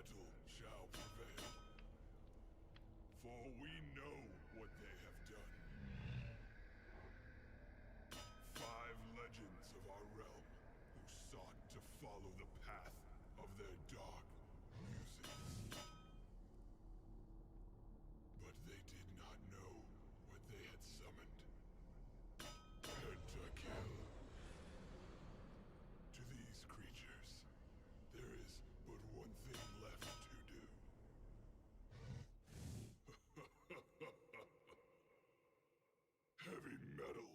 metal shall prevail. For we know what they have done. 5 legends of our realm who sought to follow the path of their dark muses. But they did not know what they had summoned. Pentakill. To these creatures, there is but one thing left to do. Heavy metal.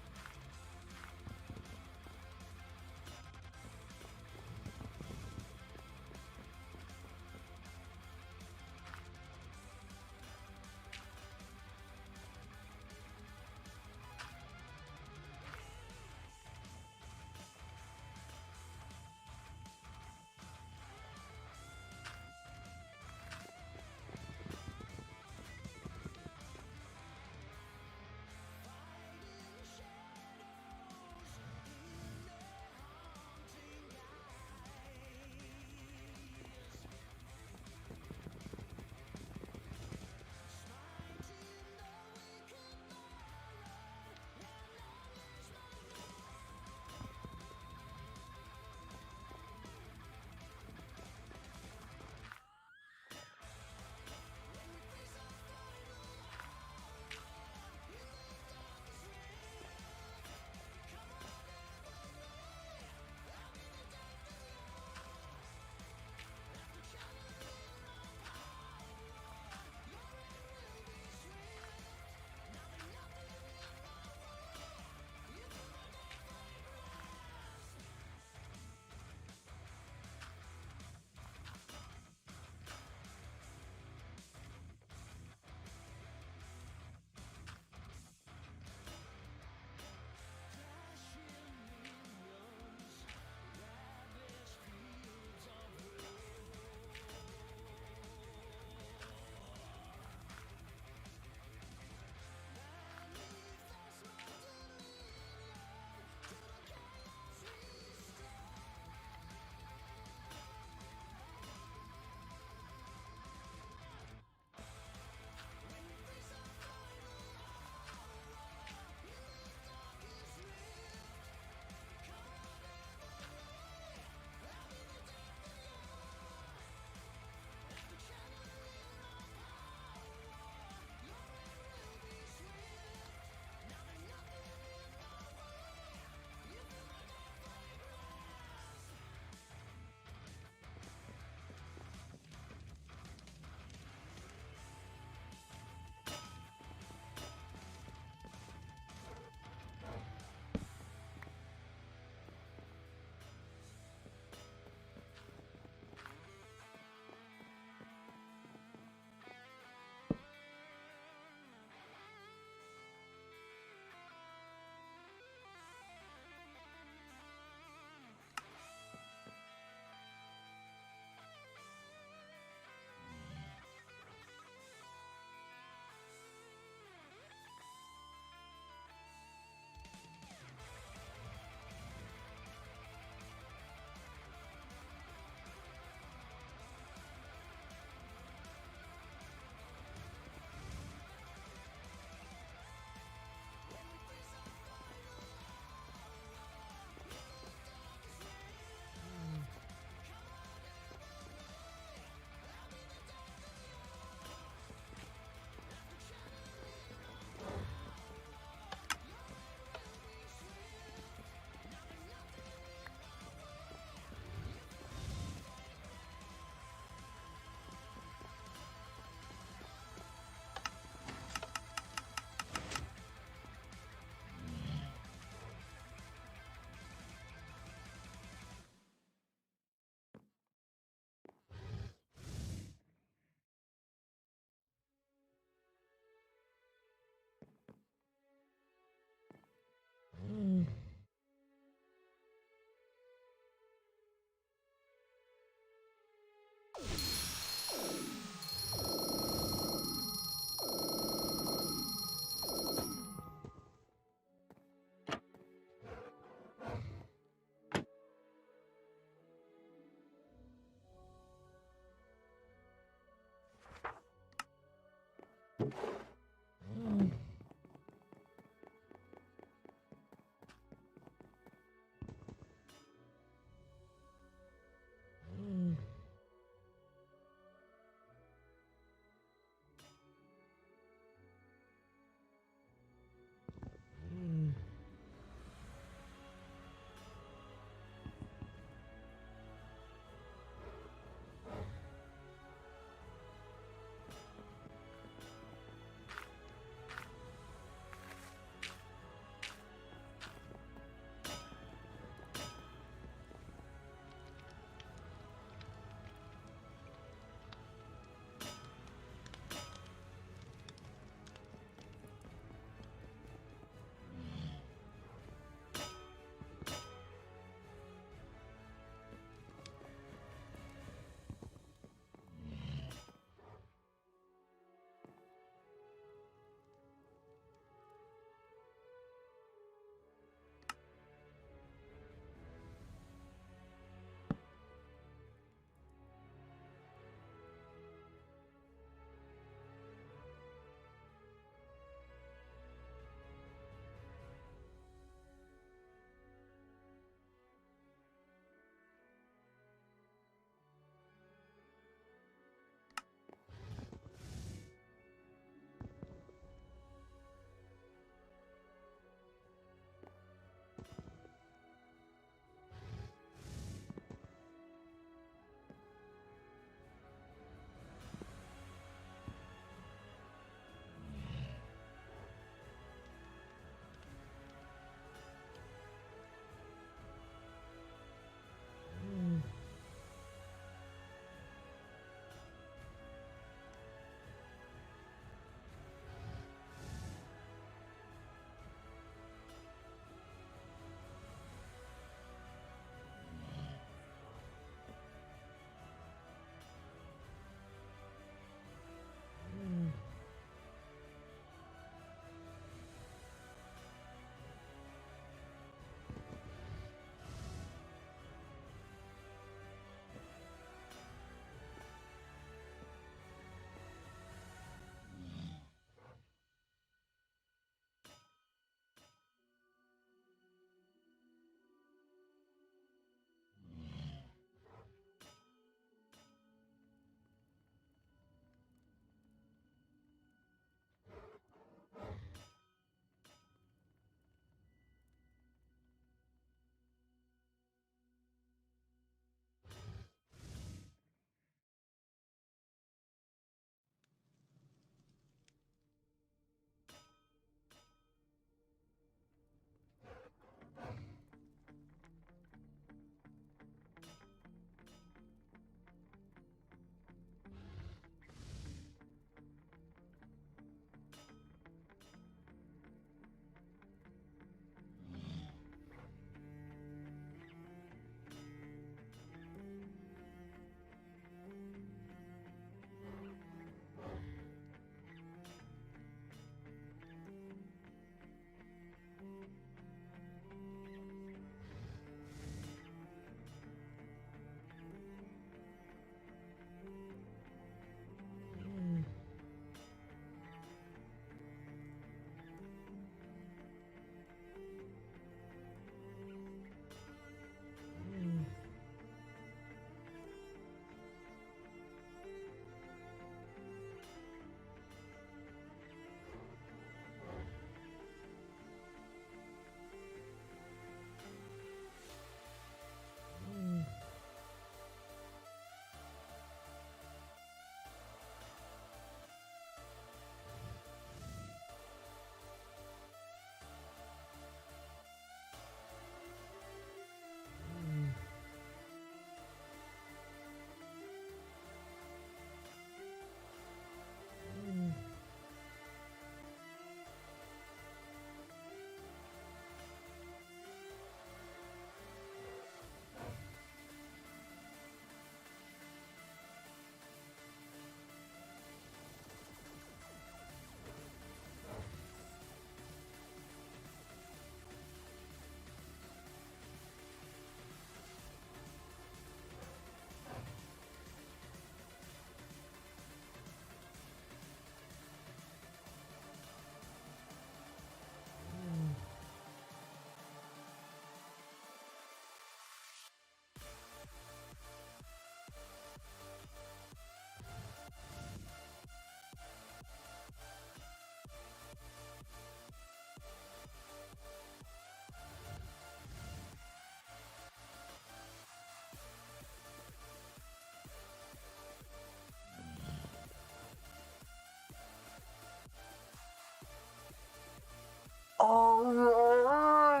Oh,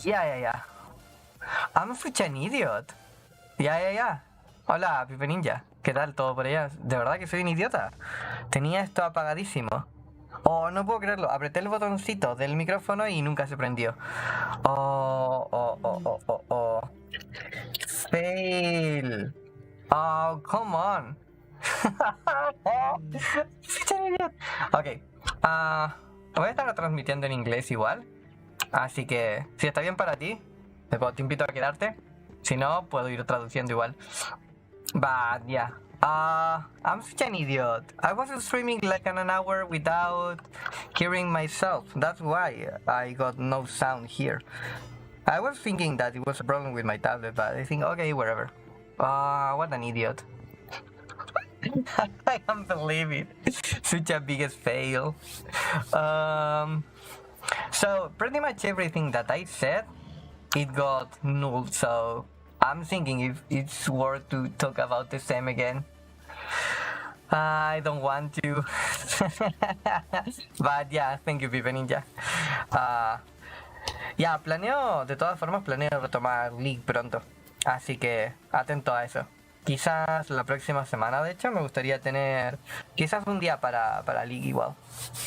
yeah. I'm such an idiot. Ya. Hola, Pipe Ninja. ¿Qué tal todo por allá? De verdad que soy un idiota. Tenía esto apagadísimo. Oh, no puedo creerlo. Apreté el botoncito del micrófono y nunca se prendió. Oh. Fail. Oh, come on. Such an idiot. Ok. Voy a estar transmitiendo en inglés igual. Así que, si está bien para ti, te invito a quedarte. Si no, puedo ir traduciendo igual. But yeah. I'm such an idiot. I was streaming like an hour without hearing myself. That's why I got no sound here. I was thinking that it was a problem with my tablet, but I think, okay, whatever. What an idiot. I can't believe it. Such a biggest fail. So pretty much everything that I said, it got null, so I'm thinking if it's worth to talk about the same again. I don't want to. But yeah, thank you, Pipe Ninja. Ya, de todas formas, planeo retomar League pronto. Así que atento a eso. Quizás la próxima semana, de hecho, me gustaría tener quizás un día para League igual.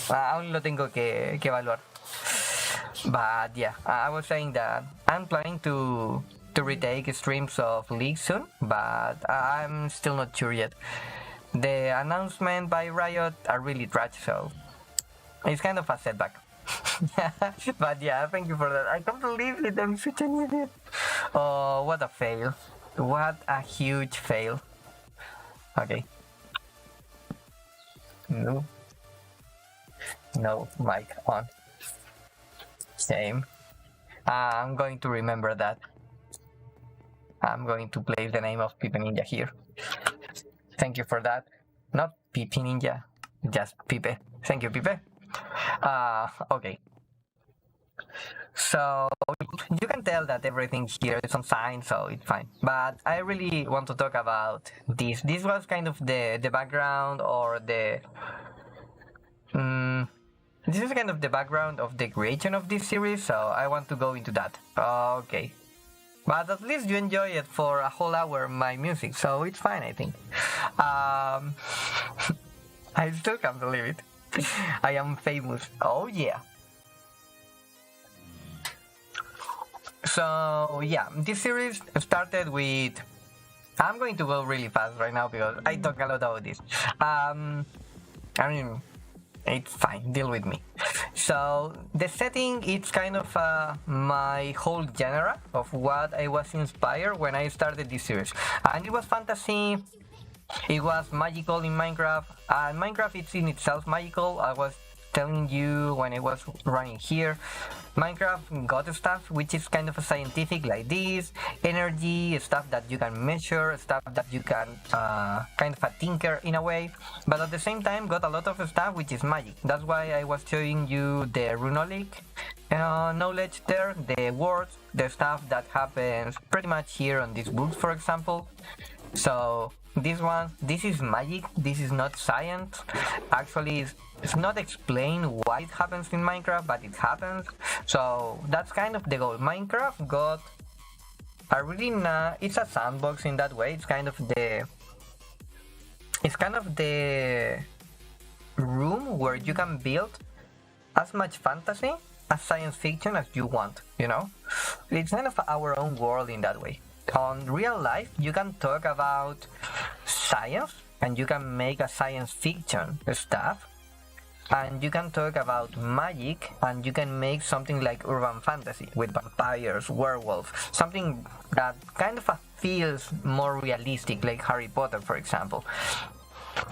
Aún lo tengo que evaluar. But yeah, I was saying that I'm planning to retake streams of League soon, but I'm still not sure yet. The announcement by Riot are really trash, so it's kind of a setback. But yeah, thank you for that. I can't believe it, I'm such an idiot. Oh, what a fail. What a huge fail. Okay. No, mic on. Same. I'm going to remember that. I'm going to place the name of Pipe Ninja here. Thank you for that. Not Pipe Ninja, just Pipe. Thank you, Pipe. Okay. So you can tell that everything here is on sign, so it's fine. But I really want to talk about this. This was kind of the background, or the this is kind of the background of the creation of this series, so I want to go into that. Okay. But at least you enjoy it for a whole hour, my music, so it's fine, I think. I still can't believe it. I am famous. Oh yeah. So yeah, this series started with... I'm going to go really fast right now because I talk a lot about this. I mean, it's fine, deal with me. So the setting, it's kind of my whole genre of what I was inspired when I started this series. And it was fantasy, it was magical in Minecraft, and Minecraft is in itself magical. I was telling you when I was running here, Minecraft got stuff which is kind of a scientific, like this, energy, stuff that you can measure, stuff that you can kind of a tinker in a way, but at the same time got a lot of stuff which is magic. That's why I was showing you the runic knowledge there, the words, the stuff that happens pretty much here on these books, for example. So this is magic, this is not science. Actually, it's not explained why it happens in Minecraft, but it happens. So that's kind of the goal. Minecraft got a really it's a sandbox in that way. It's kind of the room where you can build as much fantasy as science fiction as you want, you know? It's kind of our own world in that way. On real life, you can talk about science and you can make a science fiction stuff, and you can talk about magic and you can make something like urban fantasy with vampires, werewolves, something that kind of feels more realistic, like Harry Potter, for example.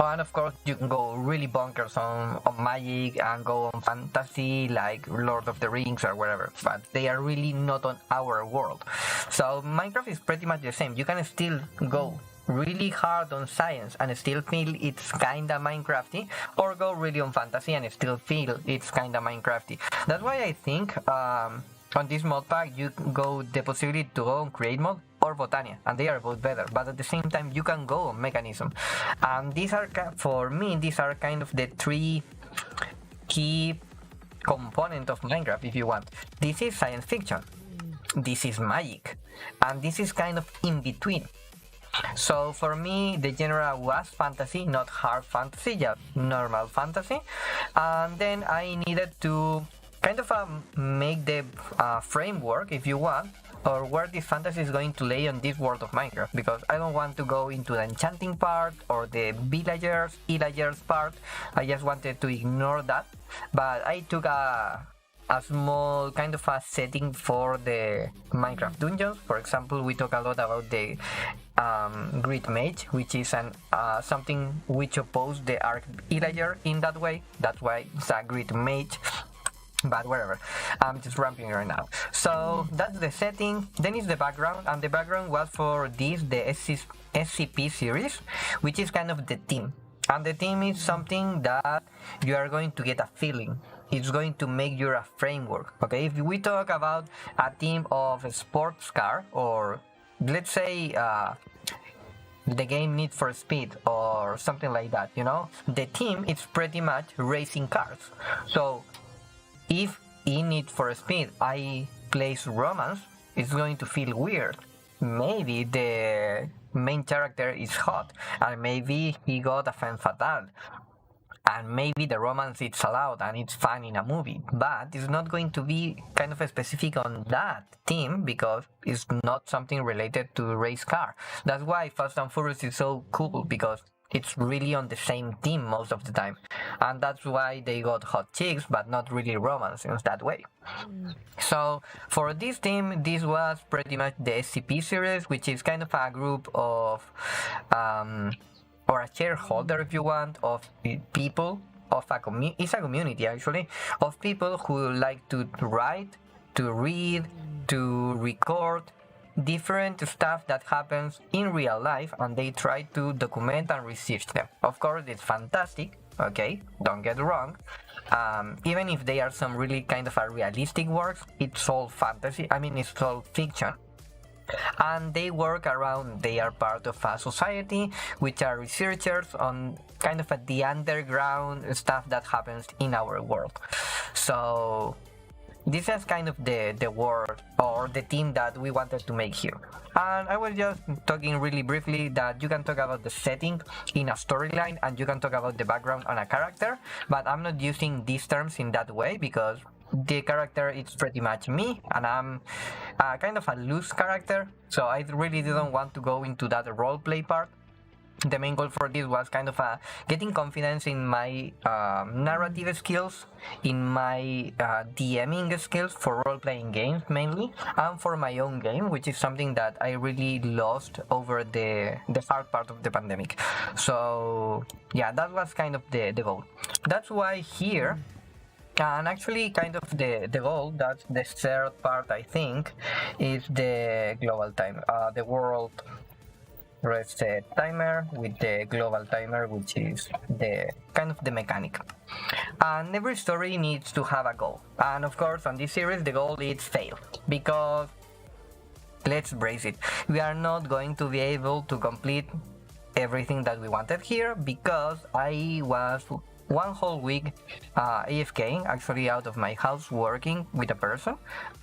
And of course you can go really bonkers on magic and go on fantasy like Lord of the Rings or whatever, but they are really not on our world. So Minecraft is pretty much the same. You can still go really hard on science and still feel it's kinda Minecrafty, or go really on fantasy and still feel it's kinda Minecrafty. That's why I think on this mod pack you go the possibility to go on create mode or Botania, and they are both better, but at the same time you can go on mechanism. And these are, for me, these are kind of the three key component of Minecraft, if you want. This is science fiction, this is magic, and this is kind of in between. So for me, the genre was fantasy, not hard fantasy, just normal fantasy. And then I needed to kind of make the framework, if you want, or where this fantasy is going to lay on this world of Minecraft, because I don't want to go into the enchanting part or the villagers part. I just wanted to ignore that, but I took a small kind of a setting for the Minecraft dungeons. For example, we talk a lot about the Great Mage, which is something which opposes the Arc Villager in that way. That's why it's a Great Mage. But whatever, I'm just rambling right now. So that's the setting. Then is the background, and the background was for the SCP series, which is kind of the theme. And the theme is something that you are going to get a feeling. It's going to make you a framework. Okay, if we talk about a theme of a sports car, or let's say the game Need for Speed or something like that, you know, the theme is pretty much racing cars. So if in Need for Speed I place romance, it's going to feel weird. Maybe the main character is hot, and maybe he got a femme fatale, and maybe the romance is allowed and it's fun in a movie, but it's not going to be kind of specific on that theme because it's not something related to race car. That's why Fast and Furious is so cool, because it's really on the same theme most of the time, and that's why they got hot chicks but not really romance in that way. So for this team, this was pretty much the SCP series, which is kind of a group of or a shareholder, if you want, of people, of it's a community actually, of people who like to write, to read, to record different stuff that happens in real life, and they try to document and research them. Of course, it's fantastic, okay, don't get wrong. Even if they are some really kind of a realistic works, it's all fantasy, I mean, it's all fiction. And they work around, they are part of a society which are researchers on kind of the underground stuff that happens in our world. So this is kind of the word or the theme that we wanted to make here. And I was just talking really briefly that you can talk about the setting in a storyline and you can talk about the background on a character, but I'm not using these terms in that way because the character is pretty much me, and I'm kind of a loose character, so I really didn't want to go into that roleplay part. The main goal for this was kind of getting confidence in my narrative skills, in my DMing skills for role-playing games mainly, and for my own game, which is something that I really lost over the hard part of the pandemic. So yeah, that was kind of the goal. That's why here, and actually kind of the goal, that's the third part I think, is the global time, the world reset timer with the global timer, which is the kind of the mechanic. And every story needs to have a goal, and of course on this series the goal is fail, because let's brace it, we are not going to be able to complete everything that we wanted here, because I was one whole week AFK, actually out of my house working with a person,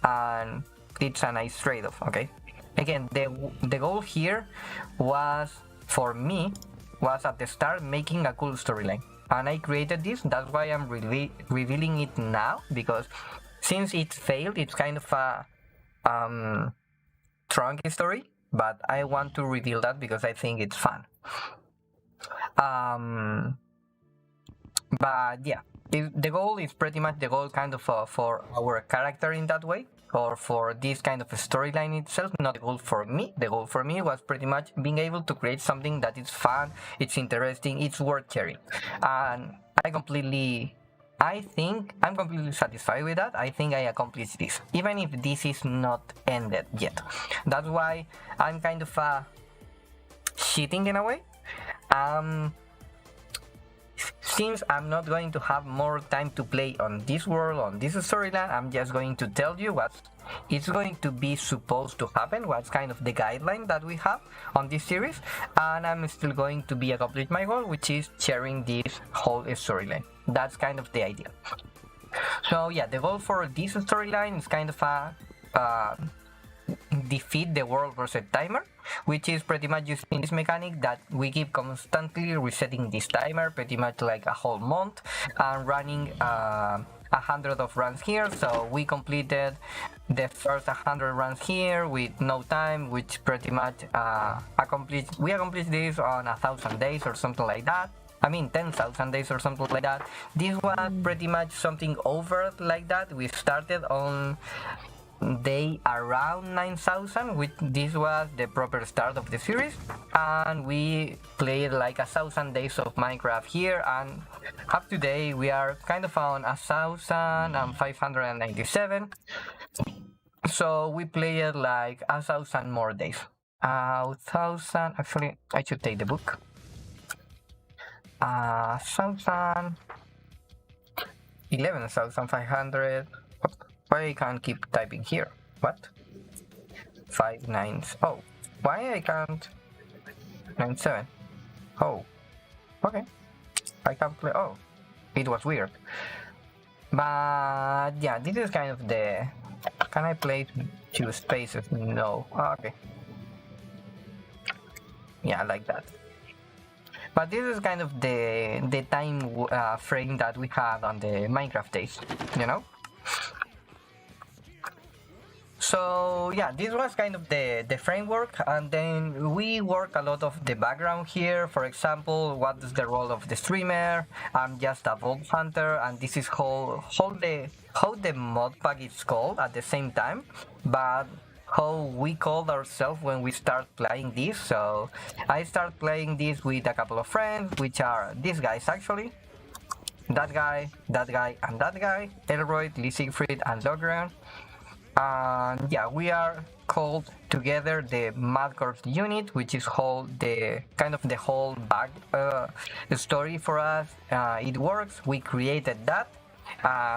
and it's a nice trade-off, okay? Again, the goal here was, for me, was at the start making a cool storyline. And I created this, that's why I'm revealing it now, because since it failed, it's kind of a trunky story, but I want to reveal that because I think it's fun. But yeah, the goal is pretty much the goal kind of for our character in that way, or for this kind of storyline itself, not the goal for me. The goal for me was pretty much being able to create something that is fun, it's interesting, it's worth sharing. And I think I'm completely satisfied with that. I think I accomplished this, even if this is not ended yet. That's why I'm kind of cheating in a way. Since I'm not going to have more time to play on this world, on this storyline, I'm just going to tell you what it's going to be supposed to happen, what's kind of the guideline that we have on this series, and I'm still going to be accomplishing my goal, which is sharing this whole storyline. That's kind of the idea. So yeah, the goal for this storyline is kind of a defeat the world reset timer, which is pretty much using this mechanic that we keep constantly resetting this timer, pretty much like a whole month, and running 100 of runs here. So we completed the first 100 runs here with no time, which pretty much we accomplished this on 1,000 days or something like that. I mean 10,000 days or something like that. This was pretty much something over like that. We started on day around 9,000, which this was the proper start of the series, and we played like 1,000 days of Minecraft here, and up to date we are kind of on 1,597. So we played like 1,000 more days. 1,000. Actually, I should take the book. 1,000. 11,500. Why I can't keep typing here? What? 5 9s. Oh, why I can't? 97. Oh, okay. I can't play. Oh, it was weird. But yeah, this is kind of the. Can I play 2 spaces? No. Oh, okay. Yeah, like that. But this is kind of the time frame that we had on the Minecraft days, you know? So yeah, this was kind of the framework, and then we work a lot of the background here. For example, what is the role of the streamer? I'm just a vault hunter, and this is how the mod pack is called at the same time, but how we called ourselves when we start playing this. So I start playing this with a couple of friends, which are these guys actually. That guy, and that guy, Elroy, Lee Siegfried, and Logran. And yeah, we are called together the Mad Corps unit, which is whole the kind of the whole back story for us. It works. We created that.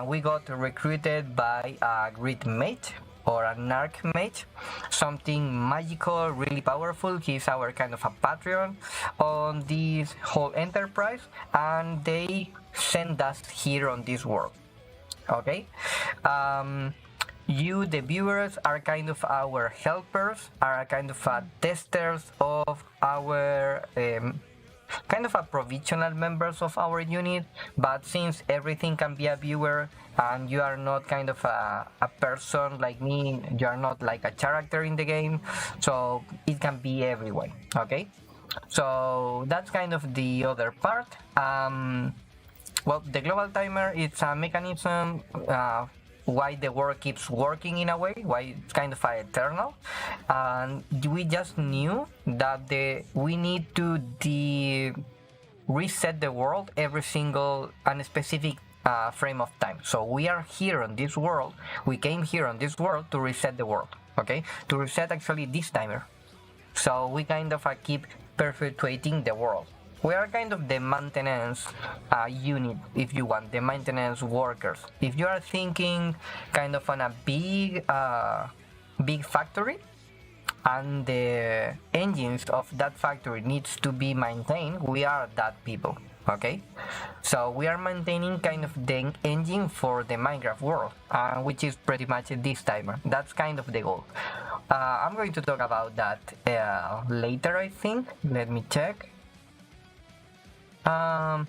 We got recruited by a grid mate or an arc mate, something magical, really powerful. He's our kind of a Patreon on this whole enterprise, and they send us here on this world. Okay. You, the viewers, are kind of our helpers, are kind of testers of our kind of a provisional members of our unit. But since everything can be a viewer, and you are not kind of a person like me, you are not like a character in the game, so it can be everyone. Okay, so that's kind of the other part. Well, the global timer, it's a mechanism why the world keeps working in a way, why it's kind of eternal. And we just knew that we need to reset the world every single and specific frame of time. So we are here on this world, we came here on this world to reset the world, okay? To reset actually this timer. So we kind of keep perpetuating the world. We are kind of the maintenance unit, if you want, the maintenance workers. If you are thinking kind of on a big factory, and the engines of that factory needs to be maintained, we are that people, okay? So we are maintaining kind of the engine for the Minecraft world, which is pretty much this timer. That's kind of the goal. I'm going to talk about that later, I think. Let me check. No,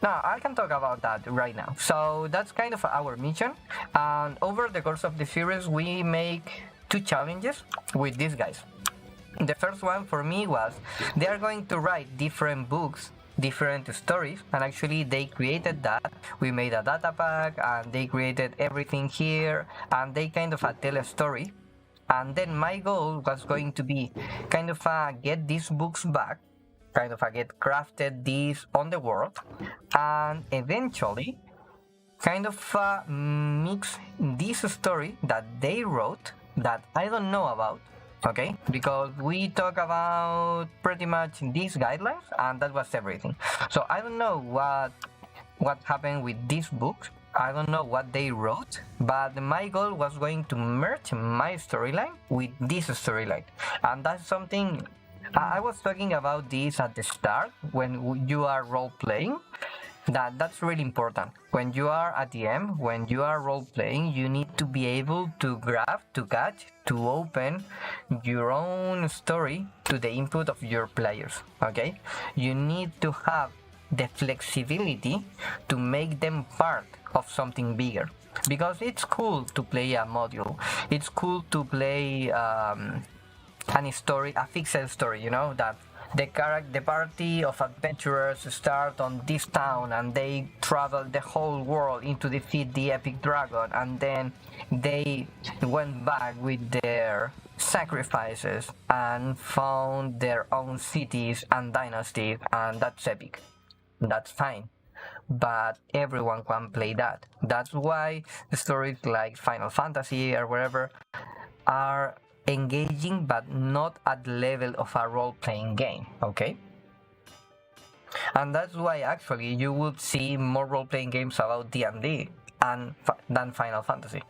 I can talk about that right now. So that's kind of our mission, and over the course of the series we make 2 challenges with these guys. The first one for me was they are going to write different books, different stories, and actually they created that. We made a data pack and they created everything here, and they kind of tell a story. And then my goal was going to be kind of get these books back, kind of get crafted these on the world, and eventually kind of mix this story that they wrote that I don't know about, okay? Because we talk about pretty much these guidelines and that was everything. So I don't know what happened with these books. I don't know what they wrote, but my goal was going to merge my storyline with this storyline, and that's something I was talking about this at the start when you are role playing. That's really important. When you are a DM, when you are role playing, you need to be able to grab, to catch, to open your own story to the input of your players. Okay, you need to have the flexibility to make them part of something bigger, because it's cool to play a module, it's cool to play any story, a fixed story, you know, that the party of adventurers start on this town and they travel the whole world into defeat the epic dragon, and then they went back with their sacrifices and found their own cities and dynasties, and that's epic. That's fine, but everyone can play that. That's why stories like Final Fantasy or wherever are engaging, but not at the level of a role-playing game, okay? And that's why actually you would see more role-playing games about D&D than Final Fantasy.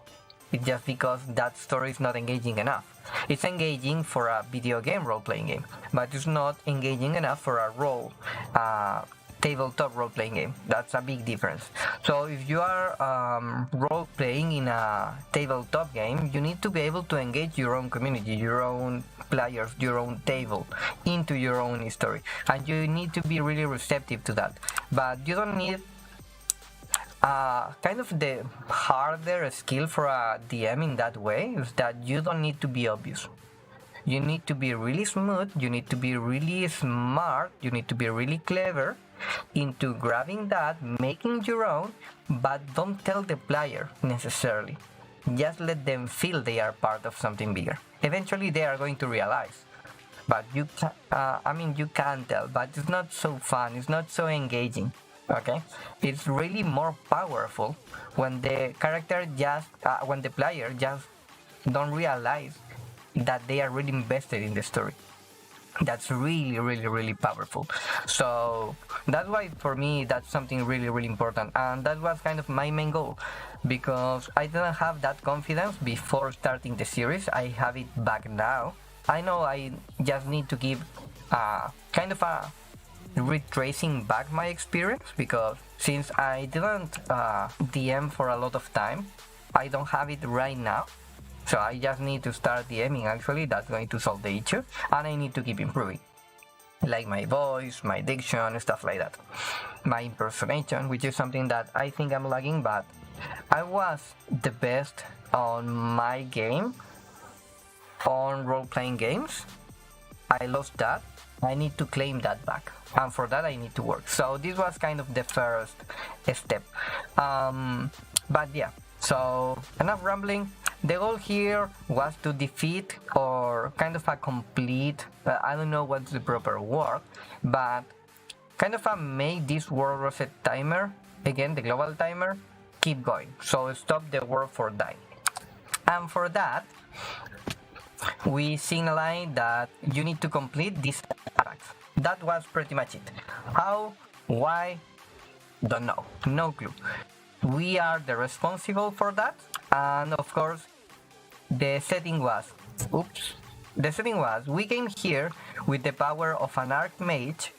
It's just because that story is not engaging enough. It's engaging for a video game role-playing game, but it's not engaging enough for a tabletop role-playing game. That's a big difference. So if you are role-playing in a tabletop game, you need to be able to engage your own community, your own players, your own table into your own story, and you need to be really receptive to that. But you don't need kind of the harder skill for a DM in that way, is that you don't need to be obvious. You need to be really smooth, you need to be really smart, you need to be really clever into grabbing that, making your own, but don't tell the player necessarily. Just let them feel they are part of something bigger. Eventually they are going to realize, but you can tell, but it's not so fun, it's not so engaging. Okay, it's really more powerful when the when the player just don't realize that they are really invested in the story. That's really powerful. So that's why for me that's something really important, and that was kind of my main goal, because I didn't have that confidence before starting the series. I have it back now. I know I just need to give kind of a retracing back my experience, because since I didn't DM for a lot of time, I don't have it right now. So I just need to start DMing. Actually, that's going to solve the issue, and I need to keep improving, like my voice, my diction, stuff like that, my impersonation, which is something that I think I'm lagging. But I was the best on my game, on role-playing games. I lost that. I need to claim that back, and for that I need to work. So this was kind of the first step. But yeah, so enough rambling. The goal here was to defeat, or kind of a complete, I don't know what's the proper word, but kind of make this world reset timer, again the global timer, keep going. So stop the world for dying. And for that, we signalize that you need to complete these attacks. That was pretty much it. How? Why? Don't know. No clue. We are the responsible for that, and of course the setting was we came here with the power of an archmage.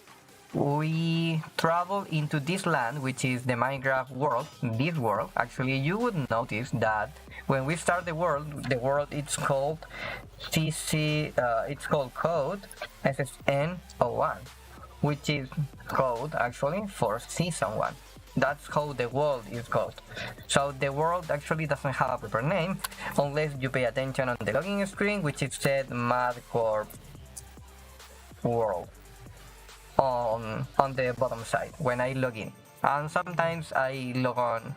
We travel into this land, which is the Minecraft world. This world, actually, you would notice that when we start the world it's called it's called code SSN01, which is code actually for season 1. That's how the world is called. So the world actually doesn't have a proper name unless you pay attention on the login screen, which is said MadCorp World on the bottom side when I log in. And sometimes I log on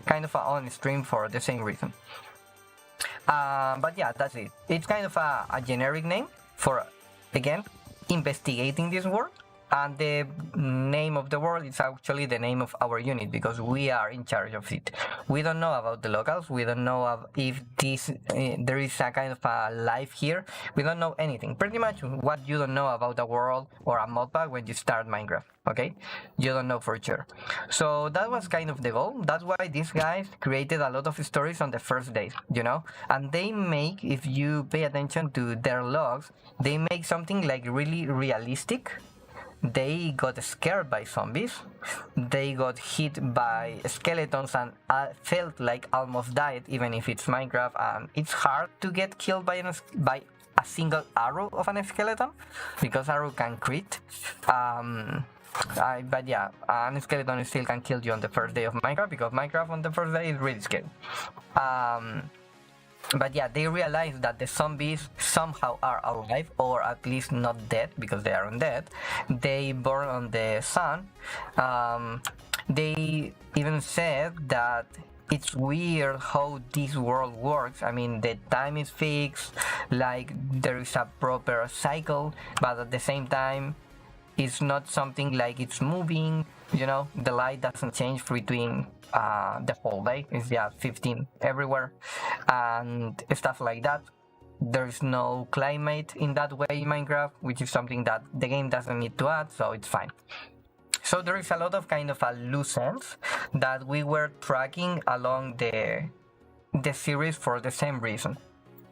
kind of on stream for the same reason. But yeah, that's it. It's kind of a generic name for, again, investigating this world. And the name of the world is actually the name of our unit, because we are in charge of it. We don't know about the locals. We don't know if there is a kind of a life here. We don't know anything. Pretty much what you don't know about a world or a modpack when you start Minecraft. Okay, you don't know for sure. So that was kind of the goal. That's why these guys created a lot of stories on the first days, you know. And they make, if you pay attention to their logs, they make something like really realistic. they got scared by zombies, they got hit by skeletons and felt like almost died, even if it's Minecraft and it's hard to get killed by a single arrow of an skeleton because arrow can crit. But yeah, an skeleton still can kill you on the first day of Minecraft because Minecraft on the first day is really scary. But yeah, they realize that the zombies somehow are alive, or at least not dead because they are undead. They burn on the sun. They even said that it's weird how this world works. I mean, the time is fixed, like there is a proper cycle, but at the same time, it's not something like it's moving, you know, the light doesn't change between the whole day. It's just 15 everywhere and stuff like that. There's no climate in that way in Minecraft, which is something that the game doesn't need to add, so it's fine. So there is a lot of kind of a loose ends that we were tracking along the series for the same reason.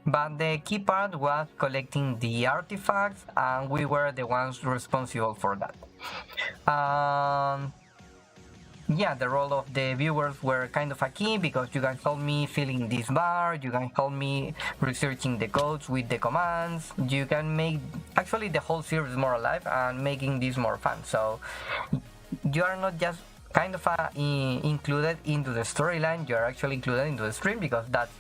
But the key part was collecting the artifacts, and we were the ones responsible for that. Yeah, the role of the viewers were kind of a key because you can help me filling this bar, you can help me researching the codes with the commands, you can make actually the whole series more alive and making this more fun. So you are not just kind of included into the storyline, you are actually included into the stream because that's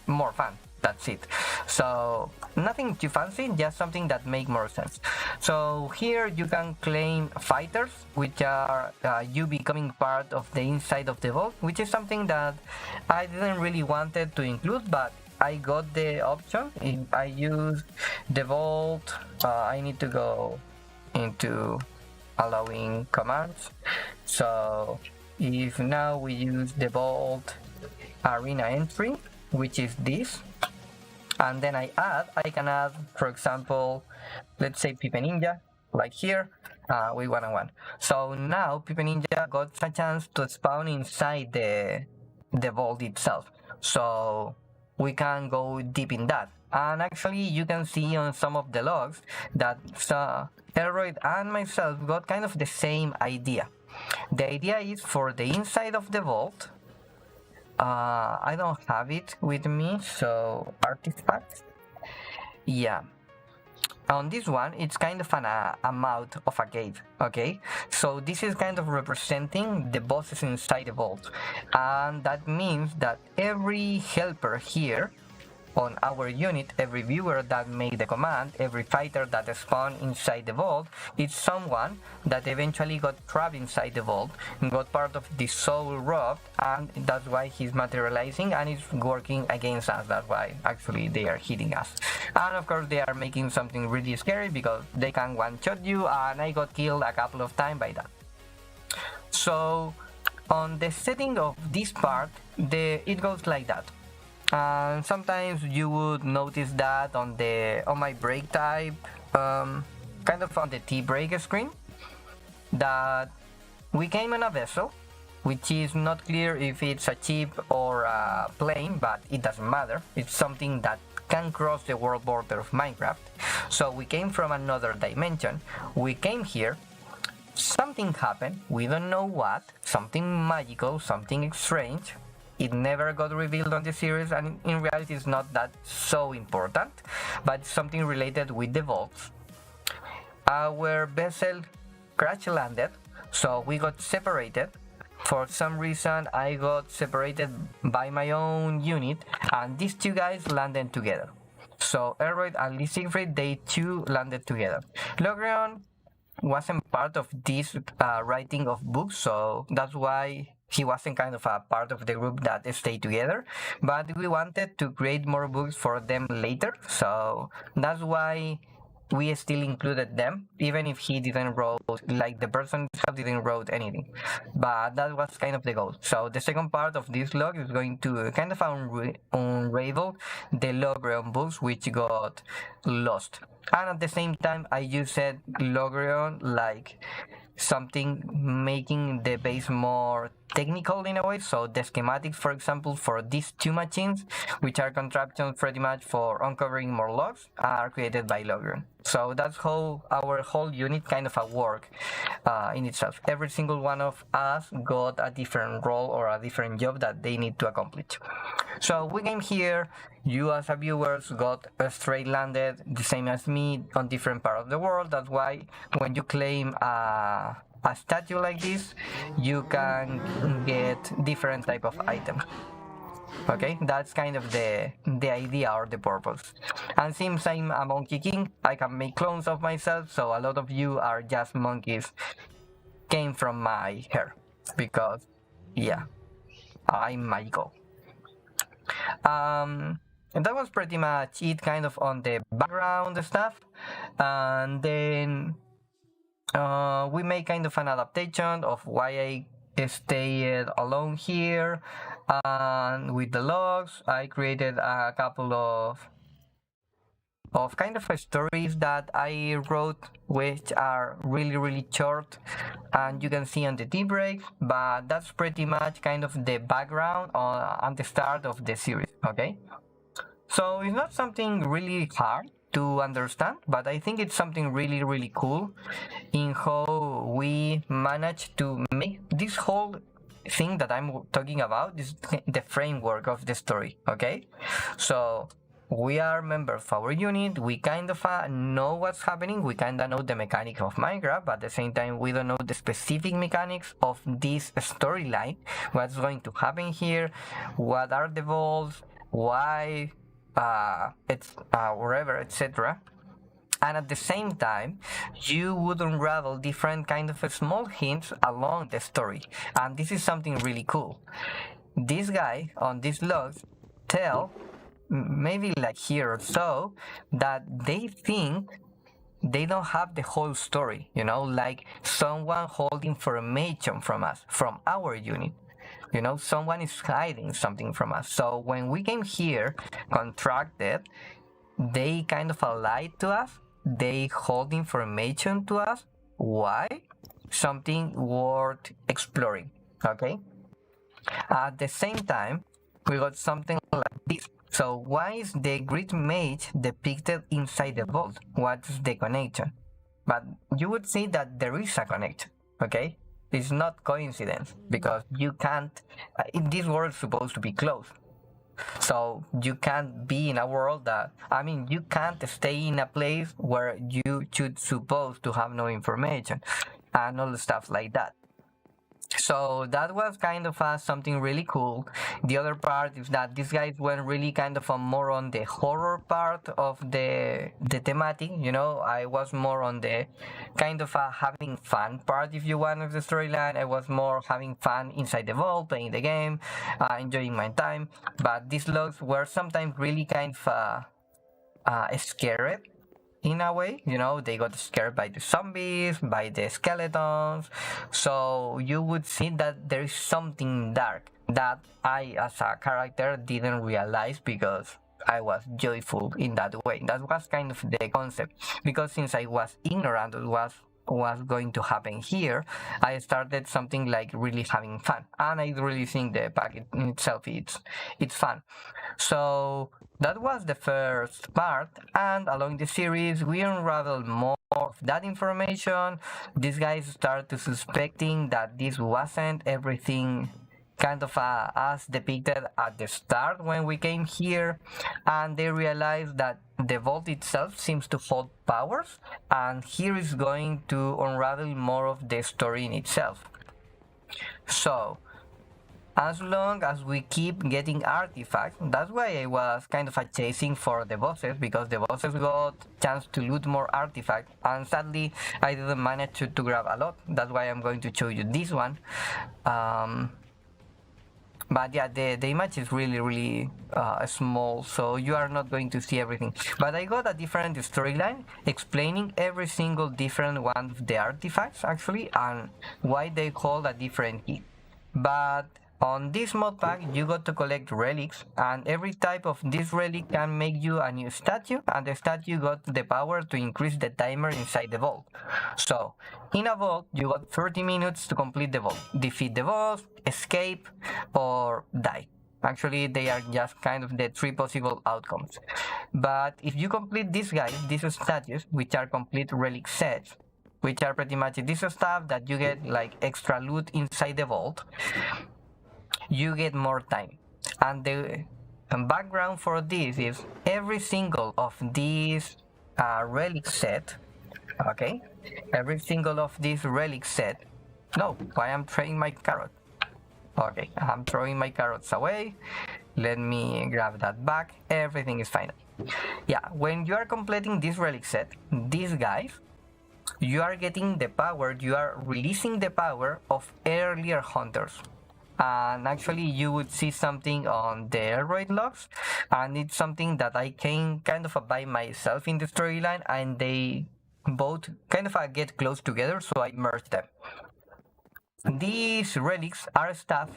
more fun. That's it. So nothing too fancy, just something that makes more sense. So here you can claim fighters, which are you becoming part of the inside of the vault, which is something that I didn't really wanted to include, but I got the option. If I use the vault, I need to go into allowing commands. So if now we use the vault arena entry, which is this, and then I can add, for example, let's say Pipe Ninja, like here, with 1-on-1. So now Pipe Ninja got a chance to spawn inside the vault itself. So we can go deep in that. And actually you can see on some of the logs that Elroyd and myself got kind of the same idea. The idea is for the inside of the vault, I don't have it with me, so artifacts. Yeah. On this one, it's kind of a mouth of a cave, okay? So this is kind of representing the bosses inside the vault. And that means that every helper here on our unit, every viewer that made the command, every fighter that spawned inside the vault, is someone that eventually got trapped inside the vault, got part of the soul robbed, and that's why he's materializing and is working against us. That's why actually they are hitting us. And of course they are making something really scary because they can one-shot you, and I got killed a couple of times by that. So on the setting of this part, it goes like that. And sometimes you would notice that on my break type, kind of on the T break screen, that we came on a vessel, which is not clear if it's a ship or a plane, but it doesn't matter. It's something that can cross the world border of Minecraft. So we came from another dimension. We came here. Something happened. We don't know what. Something magical, something strange. It never got revealed on the series, and in reality it's not that so important, but something related with the vaults. Our vessel crash landed, so we got separated. For some reason I got separated by my own unit, and these two guys landed together. So Elroyd and Lee Siegfried, they two landed together. Logreon wasn't part of this writing of books, so that's why he wasn't kind of a part of the group that stayed together, but we wanted to create more books for them later, so that's why we still included them, even if he didn't wrote, like the person didn't wrote anything, but that was kind of the goal. So the second part of this log is going to kind of unravel the Logreon books which got lost, and at the same time I used Logreon like something making the base more technical in a way. So the schematics, for example, for these two machines, which are contraptions pretty much for uncovering more logs, are created by Logger. So that's how our whole unit kind of work in itself. Every single one of us got a different role or a different job that they need to accomplish. So we came here, you as a viewers got straight landed the same as me on different part of the world. That's why when you claim a statue like this, you can get different type of items. Okay, that's kind of the idea or the purpose. And since I'm a monkey king, I can make clones of myself, so a lot of you are just monkeys came from my hair, because yeah, I'm magical. And that was pretty much it, kind of on the background stuff. And then we made kind of an adaptation of why I stayed alone here, and with the logs I created a couple of kind of stories that I wrote, which are really short, and you can see on the tea breaks, but that's pretty much kind of the background on the start of the series. Okay, so it's not something really hard to understand, but I think it's something really cool in how we managed to make this whole thing that I'm talking about, is the framework of the story. Okay, so we are members of our unit, we kind of know what's happening, we kind of know the mechanics of Minecraft, but at the same time we don't know the specific mechanics of this storyline, what's going to happen here, what are the vaults, why it's wherever, etc. And at the same time, you would unravel different kind of small hints along the story, and this is something really cool. This guy on these logs tell, maybe like here or so, that they think they don't have the whole story, you know, like someone holding information from us, from our unit. You know, someone is hiding something from us. So when we came here, contracted, they kind of lied to us. They hold information to us. Why? Something worth exploring. Okay. At the same time, we got something like this. So why is the Great Mage depicted inside the vault? What's the connection? But you would see that there is a connection. Okay. It's not coincidence, because you can't, in this world is supposed to be closed. So you can't be in a world that, I mean, you can't stay in a place where you should supposed to have no information and all the stuff like that. So that was kind of something really cool. The other part is that these guys went really kind of more on the horror part of the thematic, you know. I was more on the kind of having fun part, if you want, of the storyline. I was more having fun inside the vault, playing the game, enjoying my time. But these logs were sometimes really kind of scared in a way, you know. They got scared by the zombies, by the skeletons, so you would see that there is something dark that I as a character didn't realize, because I was joyful in that way. That was kind of the concept, because since I was ignorant of what was going to happen here, I started something like really having fun, and I really think the pack in itself, it's fun. So that was the first part, and along the series we unraveled more of that information. These guys start to suspecting that this wasn't everything kind of as depicted at the start when we came here, and they realize that the vault itself seems to hold powers, and here is going to unravel more of the story in itself. So as long as we keep getting artifacts, that's why I was kind of chasing for the bosses, because the bosses got chance to loot more artifacts, and sadly I didn't manage to grab a lot. That's why I'm going to show you this one. But yeah, the image is really small, so you are not going to see everything. But I got a different storyline explaining every single different one of the artifacts, actually, and why they hold a different key. But On this mod pack, you got to collect relics, and every type of this relic can make you a new statue, and the statue got the power to increase the timer inside the vault. So, in a vault, you got 30 minutes to complete the vault, defeat the boss, escape, or die. Actually, they are just kind of the 3 possible outcomes. But if you complete these guys, these statues, which are complete relic sets, which are pretty much this stuff that you get like extra loot inside the vault, you get more time. And the background for this is every single of these relic set, okay, every single of these relic set, no, I am throwing my carrot. Okay, I'm throwing my carrots away. Let me grab that back. Everything is fine. Yeah, when you are completing this relic set, these guys, you are getting the power, you are releasing the power of earlier hunters. And actually you would see something on the airroid logs, and it's something that I came kind of by myself in the storyline, and they both kind of get close together, so I merged them. These relics are stuff,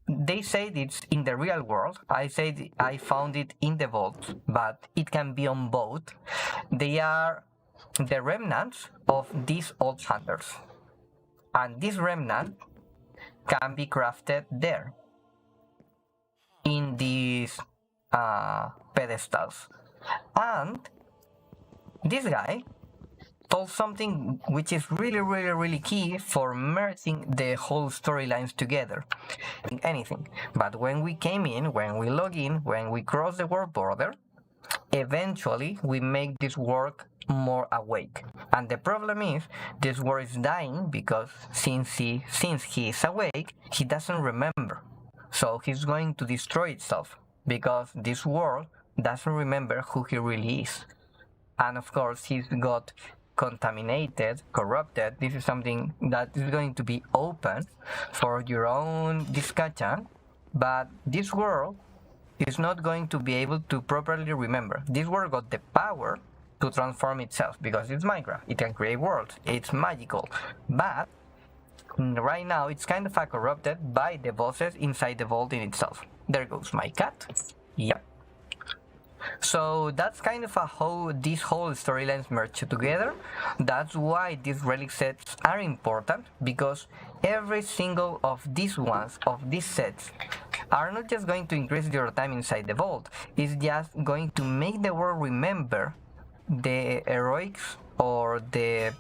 they say it's in the real world. I said I found it in the vault, but it can be on both. They are the remnants of these old hunters, and this remnant can be crafted there in these pedestals. And this guy told something which is really key for merging the whole storylines together. Anything, but when we came in, when we log in, when we cross the world border, eventually we make this world more awake. And the problem is this world is dying because since he is awake, he doesn't remember. So he's going to destroy itself because this world doesn't remember who he really is. And of course he's got contaminated, corrupted. This is something that is going to be open for your own discussion, but this world is not going to be able to properly remember. This world got the power to transform itself because it's Minecraft. It can create worlds. It's magical. But right now it's kind of corrupted by the bosses inside the vault in itself. There goes my cat. Yep. So that's kind of how these whole storylines merge together. That's why these relic sets are important, because every single of these ones, of these sets, are not just going to increase your time inside the vault, it's just going to make the world remember the heroics or the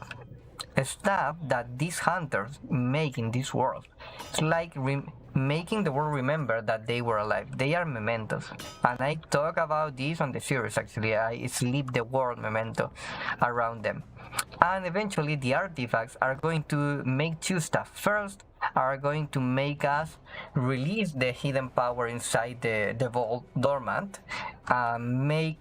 stuff that these hunters make in this world. It's like making the world remember that they were alive. They are mementos, and I talk about this on the series. Actually, I sleep the world memento around them. And eventually the artifacts are going to make two stuff. First, are going to make us release the hidden power inside the vault dormant, make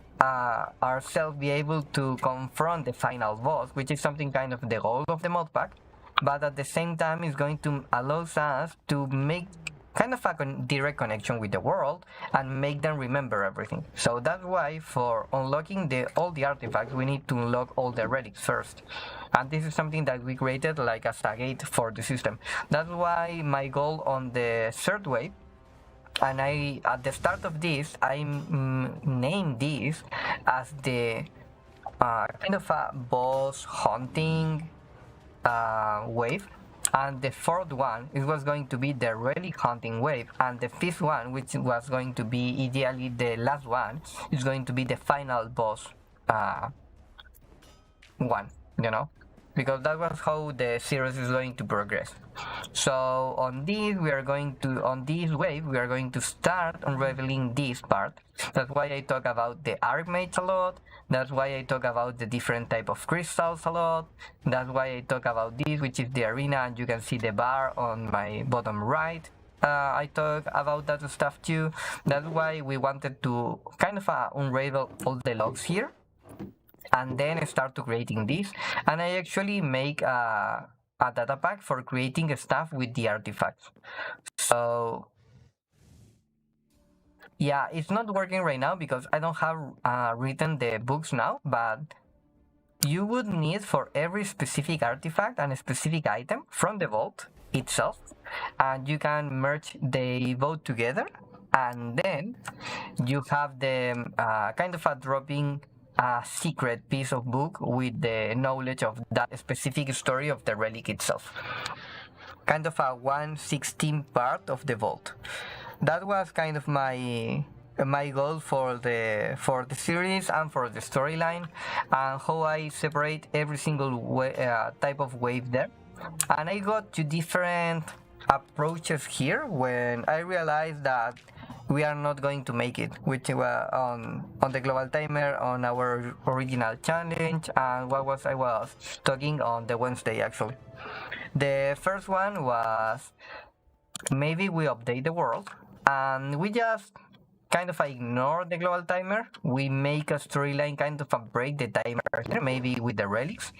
ourselves be able to confront the final boss, which is something kind of the goal of the mod pack. But at the same time, it's going to allow us to make kind of a direct connection with the world and make them remember everything. So that's why for unlocking all the artifacts, we need to unlock all the relics first. And this is something that we created like as a gate for the system. That's why my goal on the third wave, and at the start of this, I named this as the kind of a boss hunting wave, and the fourth one, it was going to be the relic hunting wave, and the fifth one, which was going to be ideally the last one, is going to be the final boss one, you know, because that was how the series is going to progress. So on this wave we are going to start unraveling this part. That's why I talk about the R.I.P mates a lot. That's why I talk about the different type of crystals a lot. That's why I talk about this, which is the arena, and you can see the bar on my bottom right. I talk about that stuff too. That's why we wanted to kind of unravel all the logs here and then start to creating this. And I actually make a data pack for creating stuff with the artifacts. So yeah, it's not working right now because I don't have written the books now, but you would need for every specific artifact and a specific item from the vault, itself, and you can merge the both together, and then you have the kind of a dropping a secret piece of book with the knowledge of that specific story of the relic itself. Kind of a 1/16 part of the vault. That was kind of my goal for the series and for the storyline, and how I separate every single type of wave there. And I got to different approaches here when I realized that we are not going to make it, which were on the global timer, on our original challenge, and what was I was talking on the Wednesday actually. The first one was maybe we update the world and we just kind of ignore the global timer. We make a storyline kind of a break the timer here, maybe with the relics.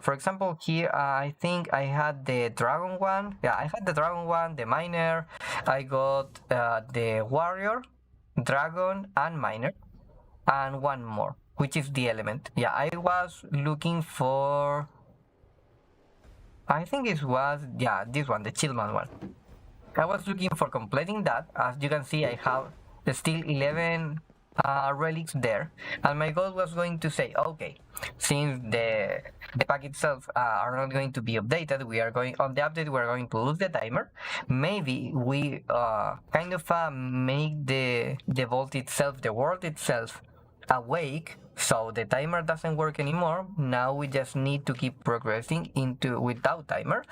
For example, here I think I had the dragon one. Yeah, I had the dragon one, the miner. I got the warrior, dragon, and miner, and one more, which is the element. Yeah, I was looking for. I think it was this one, the chillman one. I was looking for completing that. As you can see, I have still 11 relics there, and my goal was going to say, okay, since the pack itself are not going to be updated, we are going on the update, we're going to lose the timer. Maybe we kind of make the vault itself, the world itself, awake, so the timer doesn't work anymore. Now we just need to keep progressing into without timer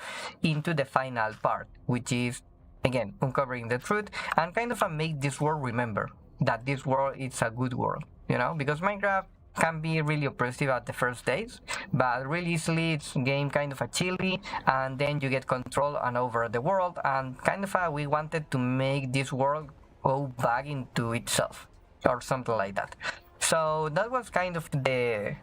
into the final part, which is again uncovering the truth and kind of make this world remember that this world is a good world, you know, because Minecraft can be really oppressive at the first days, but really easily it's game kind of a chilly, and then you get control and over the world, and kind of we wanted to make this world go back into itself or something like that. So that was kind of the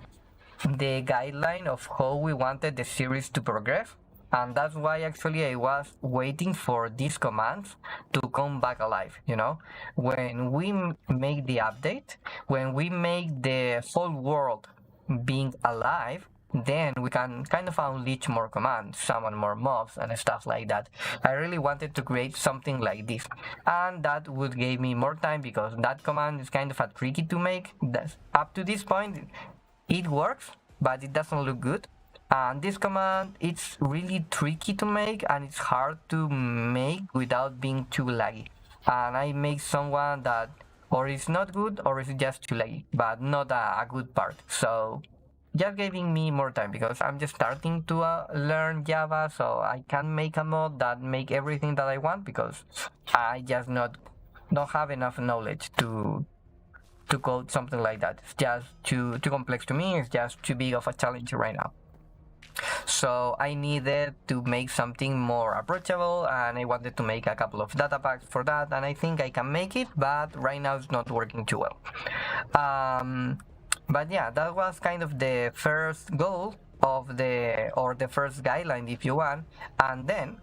guideline of how we wanted the series to progress, and that's why actually I was waiting for these commands to come back alive, you know. When we make the update, when we make the whole world being alive, then we can kind of unleash more commands, summon more mobs and stuff like that. I really wanted to create something like this, and that would give me more time because that command is kind of a tricky to make. Up to this point it works, but it doesn't look good. And this command, it's really tricky to make, and it's hard to make without being too laggy. And I make someone that or is not good or is just too laggy, but not a good part. So just giving me more time because I'm just starting to learn Java, so I can't make a mod that make everything that I want because I just don't have enough knowledge to code something like that. It's just too complex to me. It's just too big of a challenge right now. So I needed to make something more approachable, and I wanted to make a couple of data packs for that, and I think I can make it, but right now it's not working too well. But yeah, that was kind of the first goal of the first guideline, if you want. And then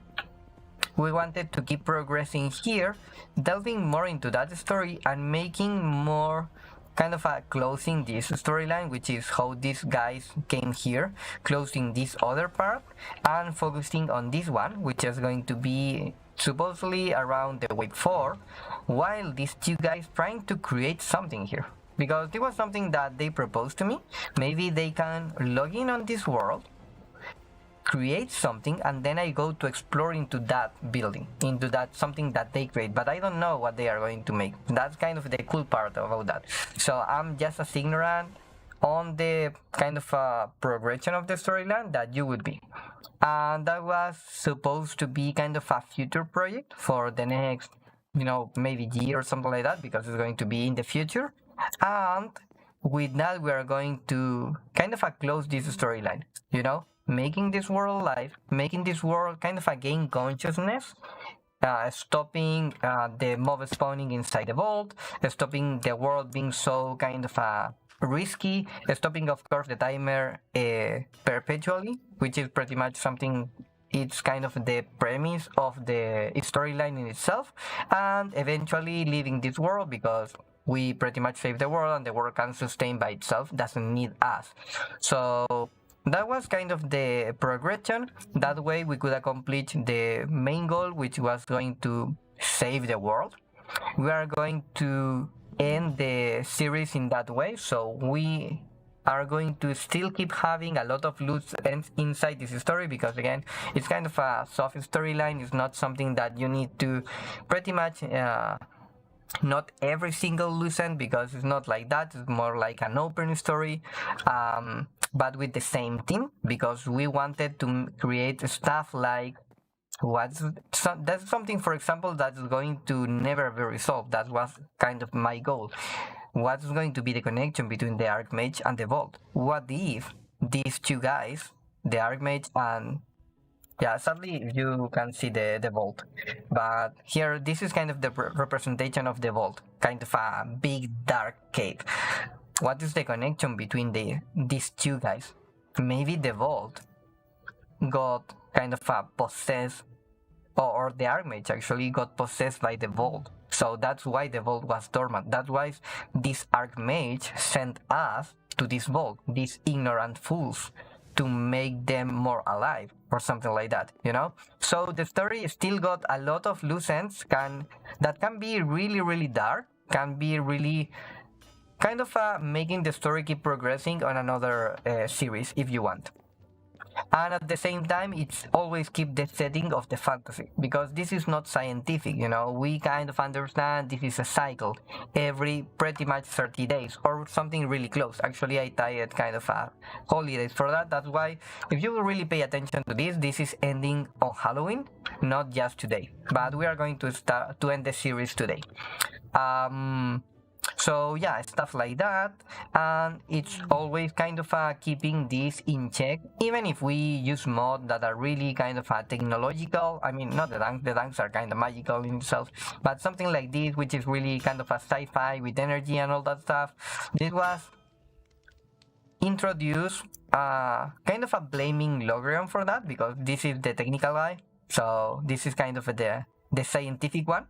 we wanted to keep progressing here, delving more into that story and making more kind of closing this storyline, which is how these guys came here, closing this other part and focusing on this one, which is going to be supposedly around the wave 4, while these two guys trying to create something here. Because it was something that they proposed to me. Maybe they can log in on this world, create something, and then I go to explore into that building, into that something that they create, but I don't know what they are going to make. That's kind of the cool part about that. So I'm just as ignorant on the kind of progression of the storyline that you would be. And that was supposed to be kind of a future project for the next, you know, maybe year or something like that, because it's going to be in the future. And with that, we are going to kind of close this storyline, you know, making this world alive, making this world kind of gain consciousness, stopping the mob spawning inside the vault, stopping the world being so kind of risky, stopping of course the timer perpetually, which is pretty much something. It's kind of the premise of the storyline in itself, and eventually leaving this world because we pretty much save the world and the world can sustain by itself, doesn't need us. So that was kind of the progression. That way we could accomplish the main goal, which was going to save the world. We are going to end the series in that way, so we are going to still keep having a lot of loose ends inside this story, because again, it's kind of a soft storyline. It's not something that you need to pretty much not every single loose end, because it's not like that. It's more like an open story, but with the same theme, because we wanted to create stuff like that's something, for example, that's going to never be resolved. That was kind of my goal. What's going to be the connection between the Archmage and the Vault? What if these two guys, the Archmage and yeah, sadly you can see the Vault, but here this is kind of the representation of the Vault, kind of a big dark cave. What is the connection between these two guys? Maybe the Vault got kind of possessed, or the Archmage actually got possessed by the Vault. So that's why the Vault was dormant. That's why this Archmage sent us to this Vault, these ignorant fools, to make them more alive, or something like that, you know? So the story still got a lot of loose ends, that can be really, really dark, can be really kind of making the story keep progressing on another series if you want. And at the same time, it's always keep the setting of the fantasy, because this is not scientific, you know. We kind of understand this is a cycle every pretty much 30 days or something really close. Actually, I tied kind of holidays for that. That's why if you will really pay attention to this is ending on Halloween, not just today, but we are going to start to end the series today. So yeah, stuff like that, and it's always kind of keeping this in check, even if we use mods that are really kind of technological. I mean, not the tanks are kind of magical in itself, but something like this, which is really kind of a sci-fi with energy and all that stuff. This was introduced, kind of a blaming Logrion for that, because this is the technical guy, so this is kind of the scientific one,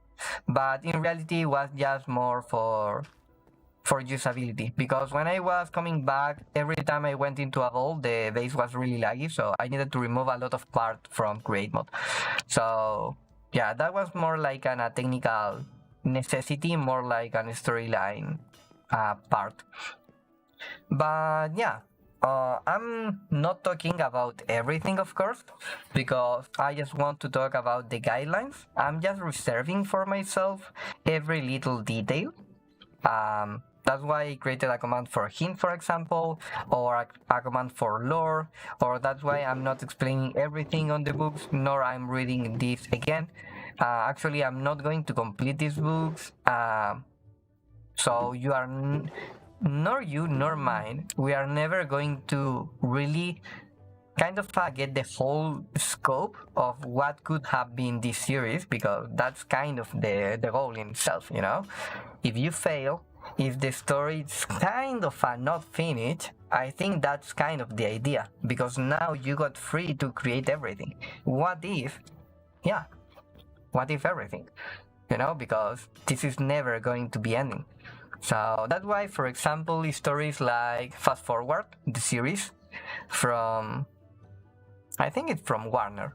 but in reality it was just more for usability, because when I was coming back, every time I went into a vault, the base was really laggy, so I needed to remove a lot of part from create mode. So yeah, that was more like a technical necessity, more like an storyline part. But yeah, I'm not talking about everything, of course, because I just want to talk about the guidelines. I'm just reserving for myself every little detail. That's why I created a command for hint, for example, or a command for lore, or that's why I'm not explaining everything on the books, nor I'm reading this again. Actually, I'm not going to complete these books, so you are... nor you nor mine, we are never going to really kind of get the whole scope of what could have been this series, because that's kind of the goal in itself, you know. If you fail, if the story is kind of not finished, I think that's kind of the idea, because now you got free to create everything. What if, yeah, what if everything, you know, because this is never going to be ending. So that's why, for example, stories like Fast Forward, the series from, I think it's from Warner.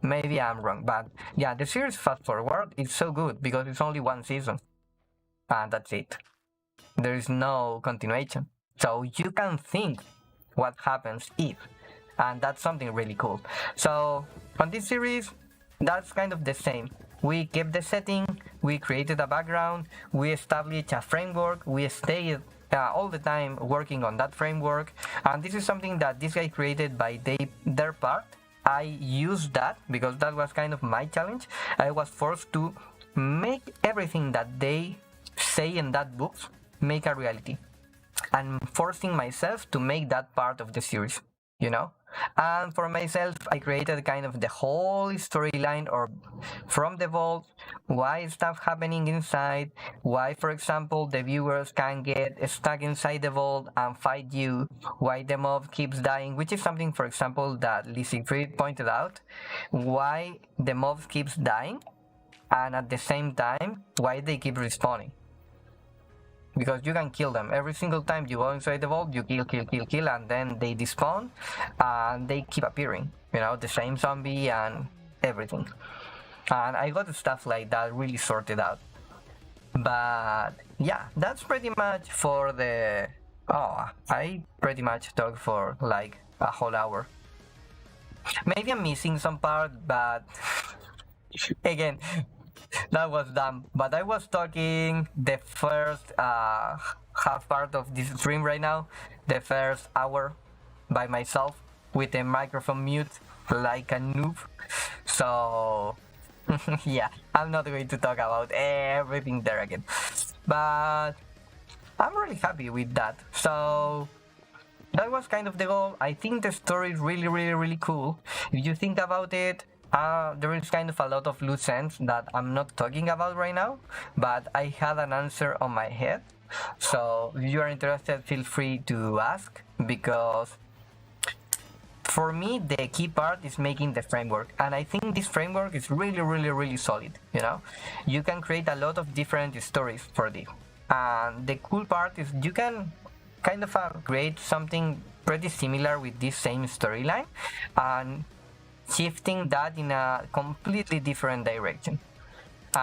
Maybe I'm wrong, but yeah, the series Fast Forward is so good because it's only one season. And that's it. There is no continuation. So you can think what happens if, and that's something really cool. So on this series, that's kind of the same. We kept the setting, we created a background, we established a framework, we stayed all the time working on that framework, and this is something that this guy created by their part. I used that because that was kind of my challenge. I was forced to make everything that they say in that book make a reality, and forcing myself to make that part of the series, you know. And for myself, I created kind of the whole storyline, or from the vault, why stuff happening inside, why, for example, the viewers can get stuck inside the vault and fight you, why the mob keeps dying, which is something, for example, that Lizzie Fried pointed out, why the mob keeps dying, and at the same time, why they keep respawning. because you can kill them every single time you go inside the vault. You kill, and then they despawn and they keep appearing, you know, the same zombie and everything. And I got stuff like that really sorted out. But yeah, that's pretty much for the... Oh, I pretty much talked for like a whole hour. Maybe I'm missing some part, but again, that was dumb. But I was talking the first half part of this stream right now, the first hour by myself with the microphone mute like a noob. So yeah, I'm not going to talk about everything there again. But I'm really happy with that. So that was kind of the goal. I think the story is really cool. If you think about it, there is kind of a lot of loose ends that I'm not talking about right now, but I had an answer on my head. So if you are interested, feel free to ask, because for me the key part is making the framework, and I think this framework is really solid. You know, you can create a lot of different stories for this, and the cool part is you can kind of create something pretty similar with this same storyline and shifting that in a completely different direction.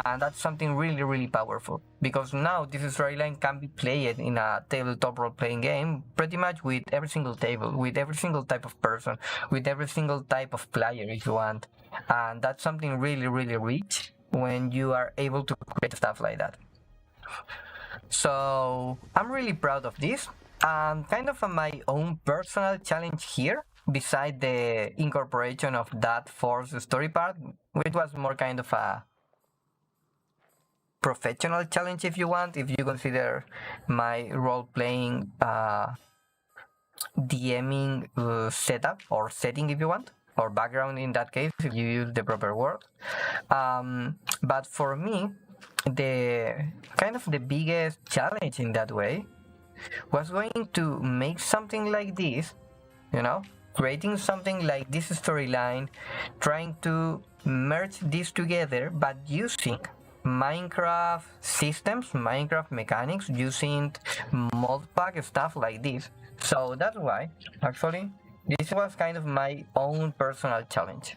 And that's something really powerful, because now this storyline can be played in a tabletop role-playing game pretty much with every single table, with every single type of person, with every single type of player if you want. And that's something really rich when you are able to create stuff like that. So I'm really proud of this, and kind of my own personal challenge here, beside the incorporation of that forced story part, which was more kind of a professional challenge if you want, if you consider my role-playing DMing setup or setting if you want, or background in that case if you use the proper word. But for me, the kind of the biggest challenge in that way was going to make something like this, you know, creating something like this storyline, trying to merge this together, but using Minecraft systems, Minecraft mechanics, using modpack, stuff like this. So that's why, actually, this was kind of my own personal challenge.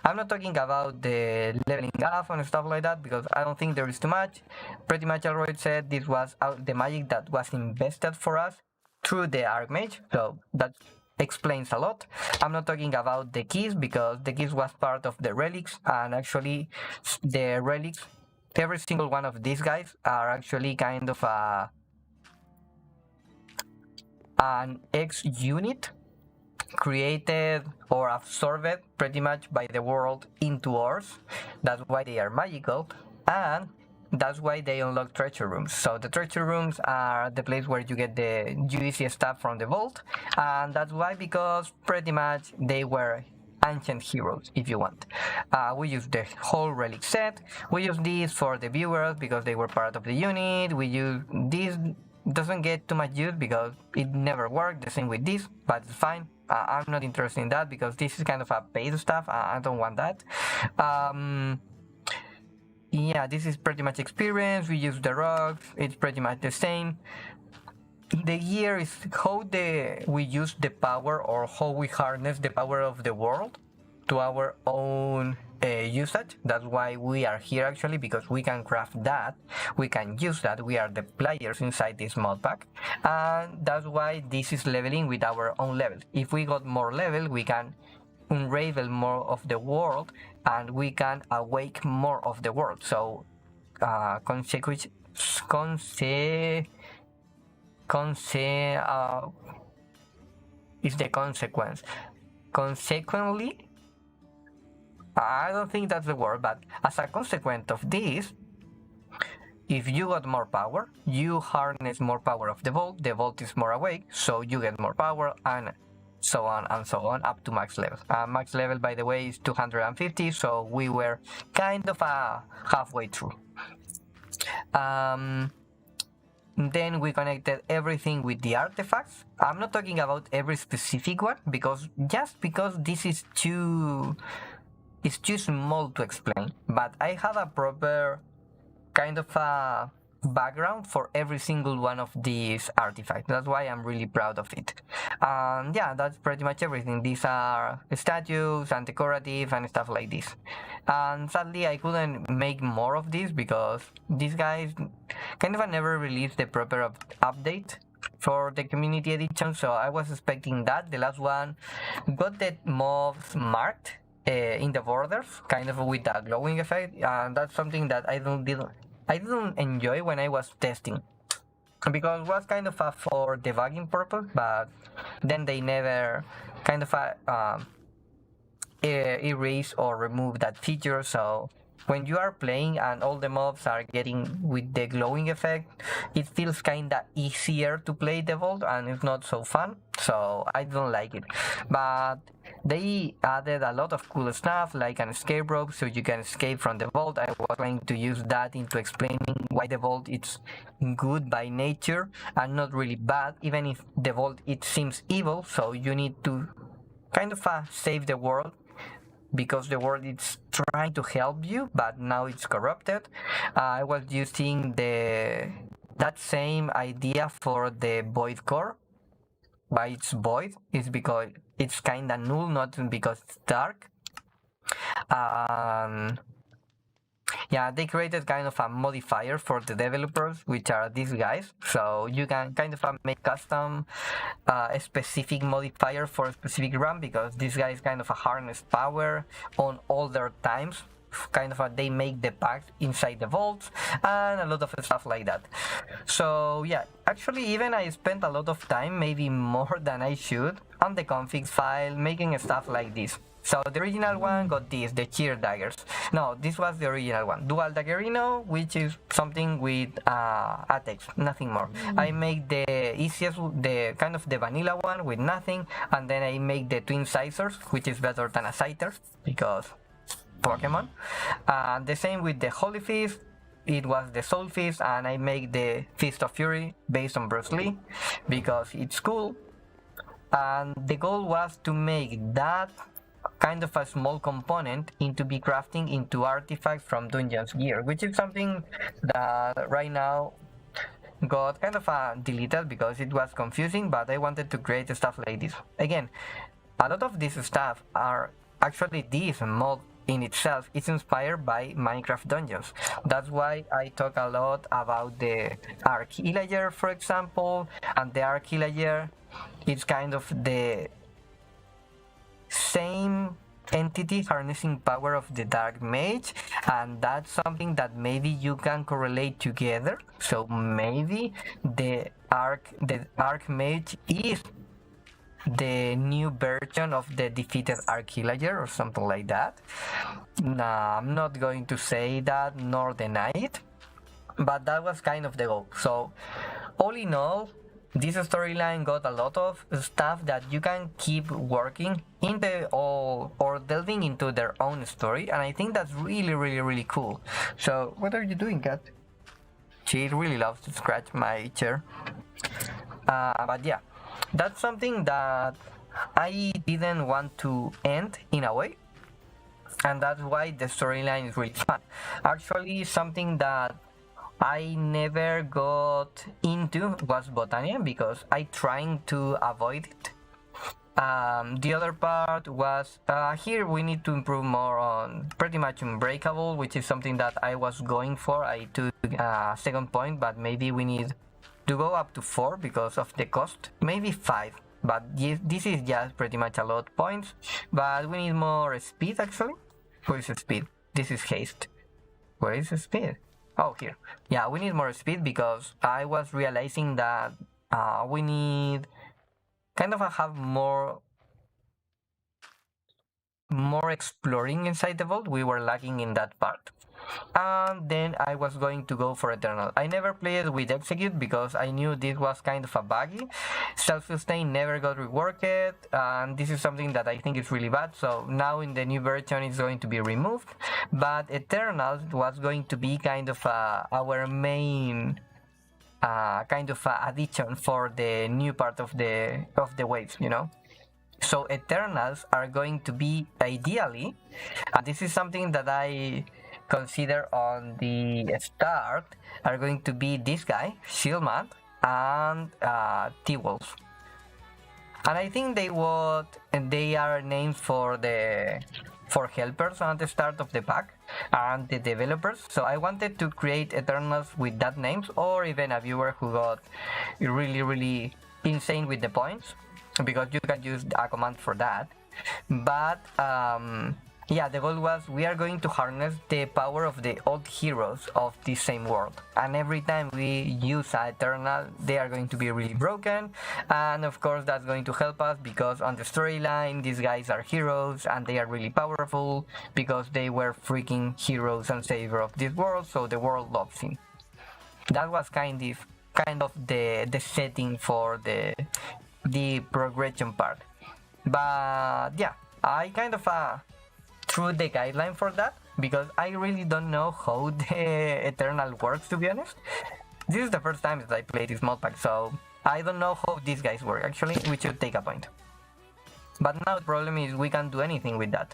I'm not talking about the leveling up and stuff like that, because I don't think there is too much. Pretty much already said this was the magic that was invested for us through the Archmage, so that explains a lot. I'm not talking about the keys, because the keys was part of the relics, and actually the relics, every single one of these guys are actually kind of an X unit created or absorbed pretty much by the world into ours. That's why they are magical, and that's why they unlock treasure rooms. So the treasure rooms are the place where you get the juicy stuff from the vault, and that's why, because pretty much they were ancient heroes if you want. We use the whole relic set. We use these for the viewers because they were part of the unit. We use this, doesn't get too much use because it never worked, the same with this, but it's fine. I'm not interested in that because this is kind of a paid stuff. I don't want that. Yeah, this is pretty much experience. We use the rocks, it's pretty much the same. The gear is how we use the power, or how we harness the power of the world to our own usage. That's why we are here actually, because we can craft that, we can use that, we are the players inside this mod pack, and that's why this is leveling with our own level. If we got more level, we can unravel more of the world, and we can awake more of the world. So is the consequence. Consequently, I don't think that's the word, but as a consequence of this, if you got more power, you harness more power of the vault is more awake, so you get more power, and so on and so on, up to max level. Max level, by the way, is 250, so we were kind of halfway through. Then we connected everything with the artifacts. I'm not talking about every specific one, because this is too small to explain, but I had a proper kind of a background for every single one of these artifacts. That's why I'm really proud of it. Yeah, that's pretty much everything. These are statues and decorative and stuff like this. And sadly, I couldn't make more of this because these guys kind of never released the proper update for the community edition, so I was expecting that. The last one got the mobs marked in the borders, kind of with a glowing effect, and that's something that I didn't enjoy when I was testing, because it was kind of for debugging purpose, but then they never kind of erase or remove that feature. So when you are playing and all the mobs are getting with the glowing effect, it feels kinda easier to play the vault and it's not so fun, so I don't like it. But they added a lot of cool stuff, like an escape rope so you can escape from the vault. I was trying to use that into explaining why the vault is good by nature and not really bad, even if the vault it seems evil, so you need to kind of save the world, because the world is trying to help you, but now it's corrupted. I was using that same idea for the void core. Why it's void is because it's kinda null, not because it's dark. Yeah, they created kind of a modifier for the developers, which are these guys. So you can kind of make custom a specific modifier for a specific run, because these guys kind of harness power on all their times. Kind of they make the packs inside the vaults and a lot of stuff like that. So yeah, actually even I spent a lot of time, maybe more than I should, on the config file making stuff like this. So the original one got this, the cheer daggers. No, this was the original one. Dual daggerino, which is something with attacks, nothing more. I make the easiest, the kind of the vanilla one with nothing, and then I make the twin scissors, which is better than a scyther, because Pokemon. The same with the Holy Fist. It was the Soul Fist, and I make the Fist of Fury based on Bruce Lee, because it's cool. And the goal was to make that kind of a small component into be crafting into artifacts from Dungeons Gear, which is something that right now got kind of deleted because it was confusing, but I wanted to create stuff like this. Again, a lot of this stuff are actually, this mod in itself is inspired by Minecraft Dungeons. That's why I talk a lot about the Archilager, for example, and the Archilager is kind of the same entity harnessing power of the Dark Mage, and that's something that maybe you can correlate together. So maybe the Archmage is the new version of the defeated Archilager or something like that. Nah, I'm not going to say that nor deny it, but that was kind of the goal. So all in all, this storyline got a lot of stuff that you can keep working in or delving into their own story, and I think that's really cool. So what are you doing, cat? She really loves to scratch my chair. But yeah, that's something that I didn't want to end in a way, and that's why the storyline is really fun. Actually, something that I never got into was Botania, because I tried to avoid it. The other part was here we need to improve more on pretty much Unbreakable, which is something that I was going for. I took second point, but maybe we need to go up to 4 because of the cost, maybe 5, but this is just pretty much a lot of points. But we need more speed actually. Where is the speed? This is haste. Where is the speed? Oh, here. Yeah, we need more speed, because I was realizing that we need kind of have more exploring inside the vault. We were lacking in that part. And then I was going to go for Eternal. I never played with Execute because I knew this was kind of a buggy. Self-sustain never got reworked, and this is something that I think is really bad. So now in the new version it's going to be removed, but Eternal was going to be kind of our main kind of addition for the new part of the waves, you know. So Eternals are going to be ideally, and this is something that I consider on the start are going to be this guy, Shieldman, and T-Wolf. And I think they are named for helpers on the start of the pack and the developers. So I wanted to create Eternals with that names, or even a viewer who got really insane with the points, because you can use a command for that. But yeah, the goal was we are going to harness the power of the old heroes of the same world, and every time we use an Eternal, they are going to be really broken, and of course that's going to help us because on the storyline these guys are heroes and they are really powerful because they were freaking heroes and savior of this world, so the world loves him. That was kind of the setting for the progression part. But yeah, I kind of threw the guideline for that because I really don't know how the Eternal works, to be honest. This is the first time that I play this modpack, so I don't know how these guys work. Actually, we should take a point. But now the problem is we can't do anything with that.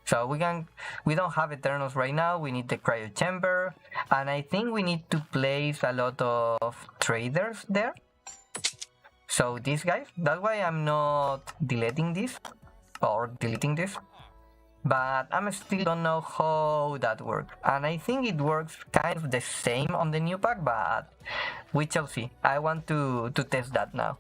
So we don't have Eternals right now. We need the cryo chamber, and I think we need to place a lot of traders there. So these guys, that's why I'm not deleting this, but I still don't know how that works, and I think it works kind of the same on the new pack, but we shall see. I want to test that now.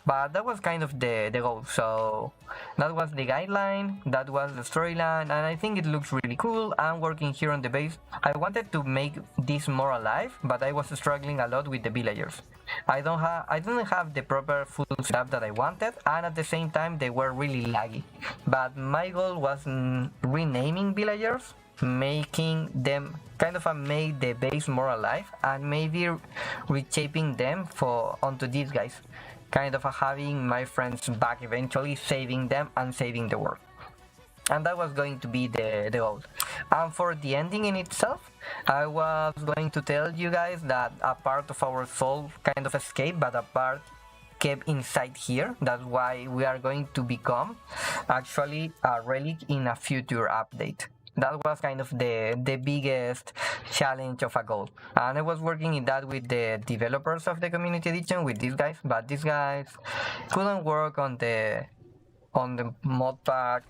But that was kind of the goal, so that was the guideline, that was the storyline, and I think it looks really cool. I'm working here on the base. I wanted to make this more alive, but I was struggling a lot with the villagers. I didn't have the proper full setup that I wanted, and at the same time they were really laggy. But my goal was renaming villagers, making them kind of make the base more alive, and maybe reshaping them onto these guys. Kind of having my friends back eventually, saving them and saving the world. And that was going to be the goal. And for the ending in itself, I was going to tell you guys that a part of our soul kind of escaped, but a part kept inside here. That's why we are going to become actually a relic in a future update. That was kind of the biggest challenge of a goal. And I was working in that with the developers of the community edition, with these guys, but these guys couldn't work on the mod pack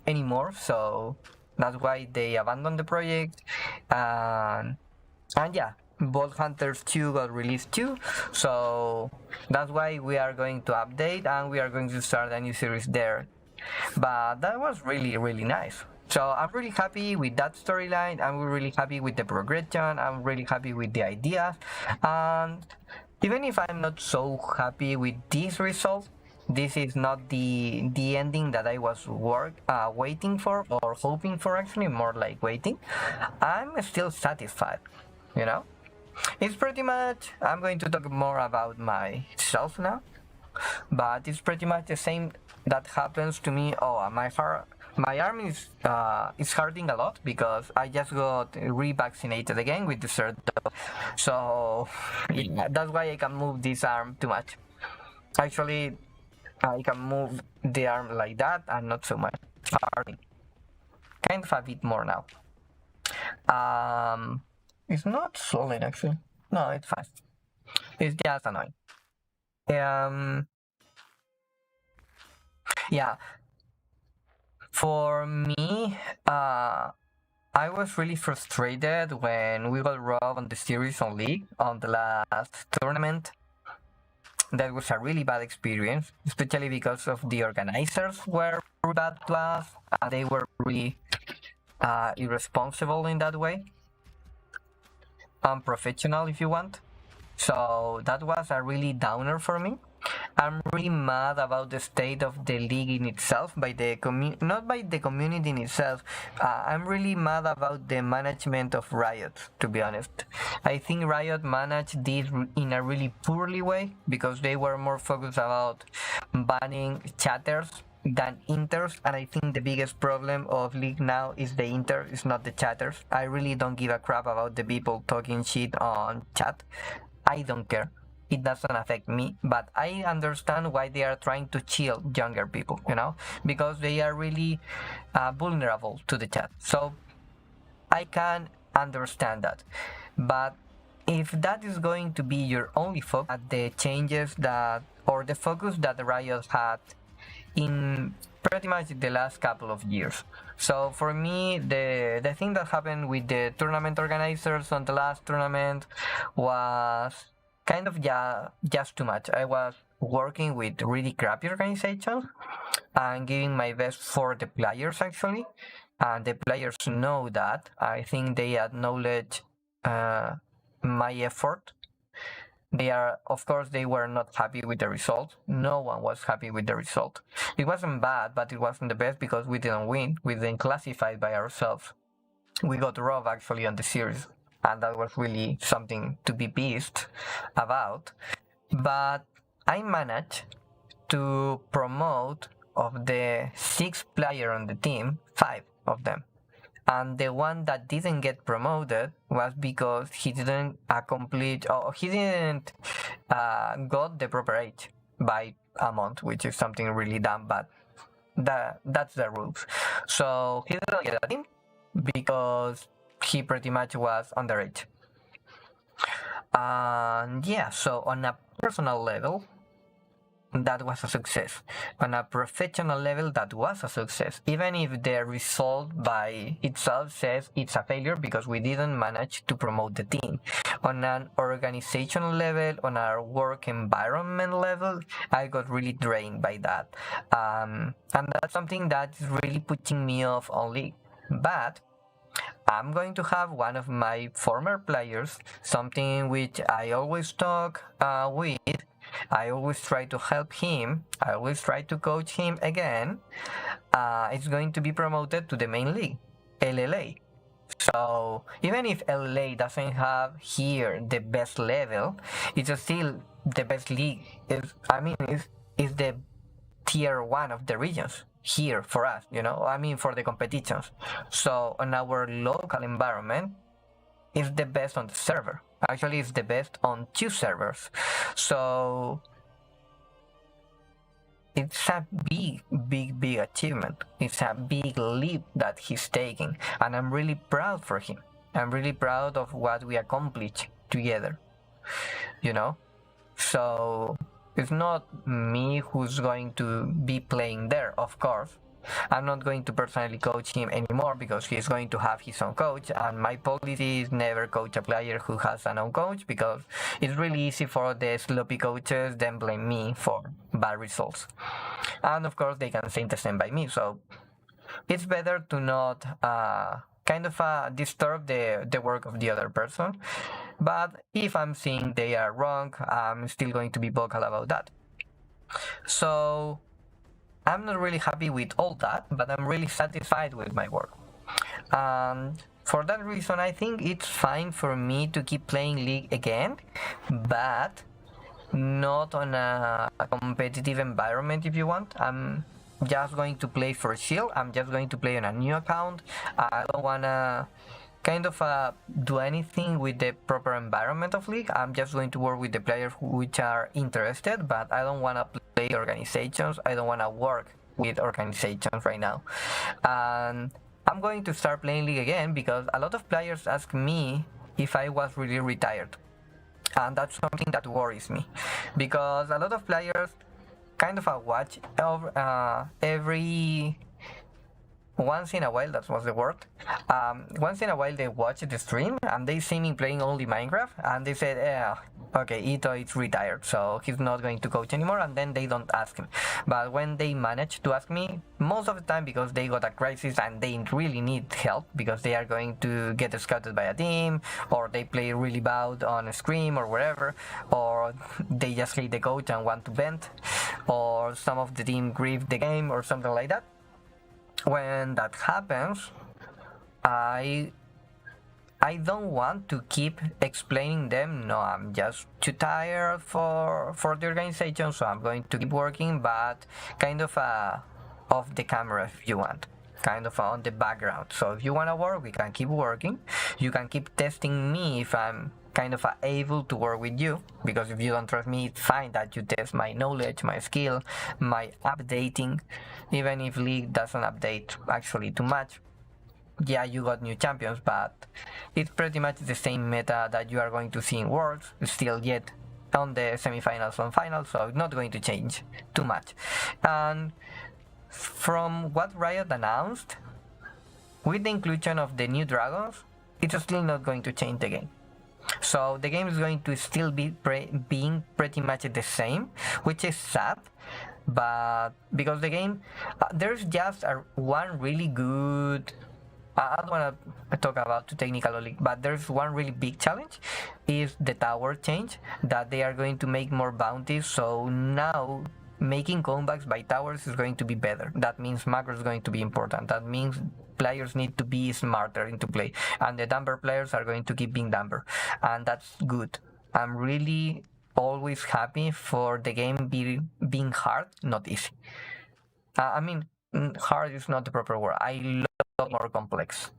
anymore, so that's why they abandoned the project. And yeah, both Hunters 2 got released too, so that's why we are going to update and we are going to start a new series there. But that was really nice. So I'm really happy with that storyline. I'm really happy with the progression. I'm really happy with the ideas. And even if I'm not so happy with this result, this is not the ending that I was waiting for, or hoping for, actually, more like waiting. I'm still satisfied, you know? It's pretty much, I'm going to talk more about myself now, but it's pretty much the same that happens to me. Oh, my arm is hurting a lot because I just got revaccinated again with the third dose. So yeah, that's why I can move this arm too much. Actually, I can move the arm like that and not so much. Hurting. Kind of a bit more now. It's not swollen actually. No, it's fine. It's just annoying. Yeah. For me, I was really frustrated when we got robbed on the series on League on the last tournament. That was a really bad experience, especially because of the organizers were bad to us. They were really irresponsible in that way. Unprofessional, if you want. So that was a really downer for me. I'm really mad about the state of the league in itself, not by the community in itself. I'm really mad about the management of Riot, to be honest. I think Riot managed this in a really poorly way because they were more focused about banning chatters than inters, and I think the biggest problem of League now is the inter, it's not the chatters. I really don't give a crap about the people talking shit on chat. I don't care. It doesn't affect me, but I understand why they are trying to chill younger people, you know, because they are really vulnerable to the chat. So I can understand that. But if that is going to be your only focus at the changes that, or the focus that the Riot had in pretty much the last couple of years. So for me, the thing that happened with the tournament organizers on the last tournament was kind of just too much. I was working with really crappy organizations and giving my best for the players actually, and the players know that. I think they acknowledge my effort. Of course, they were not happy with the result. No one was happy with the result. It wasn't bad, but it wasn't the best because we didn't win. We didn't classify by ourselves. We got robbed actually on the series, and that was really something to be pissed about. But I managed to promote of the 6 players on the team, 5 of them. And the one that didn't get promoted was because he didn't complete, or he didn't got the proper age by a month, which is something really dumb, but that's the rules. So he didn't get a team because he pretty much was underage. And yeah, so on a personal level, that was a success. On a professional level, that was a success, even if the result by itself says it's a failure because we didn't manage to promote the team. On an organizational level, on our work environment level, I got really drained by that, and that's something that's really putting me off only. But I'm going to have one of my former players, something which I always talk with. I always try to help him. I always try to coach him again. It's going to be promoted to the main league, LLA. So even if LLA doesn't have here the best level, it's still the best league. It's the tier 1 of the regions here for us, for the competitions. So on our local environment, it's the best on the server. Actually, it's the best on 2 servers. So it's a big achievement. It's a big leap that he's taking, and I'm really proud for him. I'm really proud of what we accomplished together. So it's not me who's going to be playing there, of course. I'm not going to personally coach him anymore because he's going to have his own coach, and my policy is never coach a player who has an own coach because it's really easy for the sloppy coaches then blame me for bad results. And of course they can say the same by me, so it's better to not disturb the work of the other person. But if I'm seeing they are wrong, I'm still going to be vocal about that. So I'm not really happy with all that, but I'm really satisfied with my work. And for that reason, I think it's fine for me to keep playing League again, but not on a competitive environment if you want. I'm just going to play for chill. I'm just going to play on a new account. I don't want to do anything with the proper environment of League. I'm just going to work with the players which are interested, but I don't want to play organizations. I don't want to work with organizations right now. And I'm going to start playing League again because a lot of players ask me if I was really retired. And that's something that worries me because a lot of players watch every once in a while, that was the word. Once in a while they watch the stream and they see me playing only Minecraft and they said, okay, Ito is retired, so he's not going to coach anymore, and then they don't ask him. But when they manage to ask me, most of the time because they got a crisis and they really need help because they are going to get scouted by a team, or they play really bad on a scrim or wherever, or they just hate the coach and want to vent, or some of the team grieve the game or something like that. When that happens, I don't want to keep explaining them, no, I'm just too tired for the organization, so I'm going to keep working, but off the camera if you want, on the background. So if you want to work, we can keep working. You can keep testing me if I'm able to work with you, because if you don't trust me, it's fine that you test my knowledge, my skill, my updating, even if League doesn't update actually too much. yeah, you got new champions, but it's pretty much the same meta that you are going to see in Worlds, still yet on the semifinals and finals, so it's not going to change too much. And from what Riot announced, with the inclusion of the new dragons, it's still not going to change the game. So the game is going to still be being pretty much the same, which is sad. But because the game, there's just one really good. I don't want to talk about too technical, but there's one really big challenge, is the tower change, that they are going to make more bounties. So now making comebacks by towers is going to be better. That means macro is going to be important. That means players need to be smarter into play, and the dumber players are going to keep being dumber, and that's good. I'm really always happy for the game being hard, not easy. I mean, hard is not the proper word. I love more complex,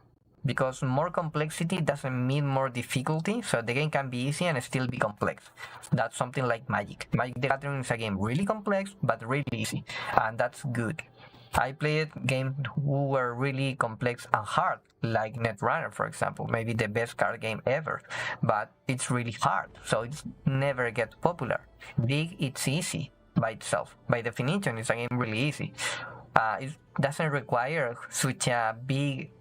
because more complexity doesn't mean more difficulty. So the game can be easy and still be complex. That's something like Magic. Magic the Gathering is a game really complex but really easy, and that's good. I played games who were really complex and hard, like Netrunner, for example, maybe the best card game ever, but it's really hard, so it never gets popular. Big, it's easy by itself. By definition, it's a game really easy. It doesn't require such a big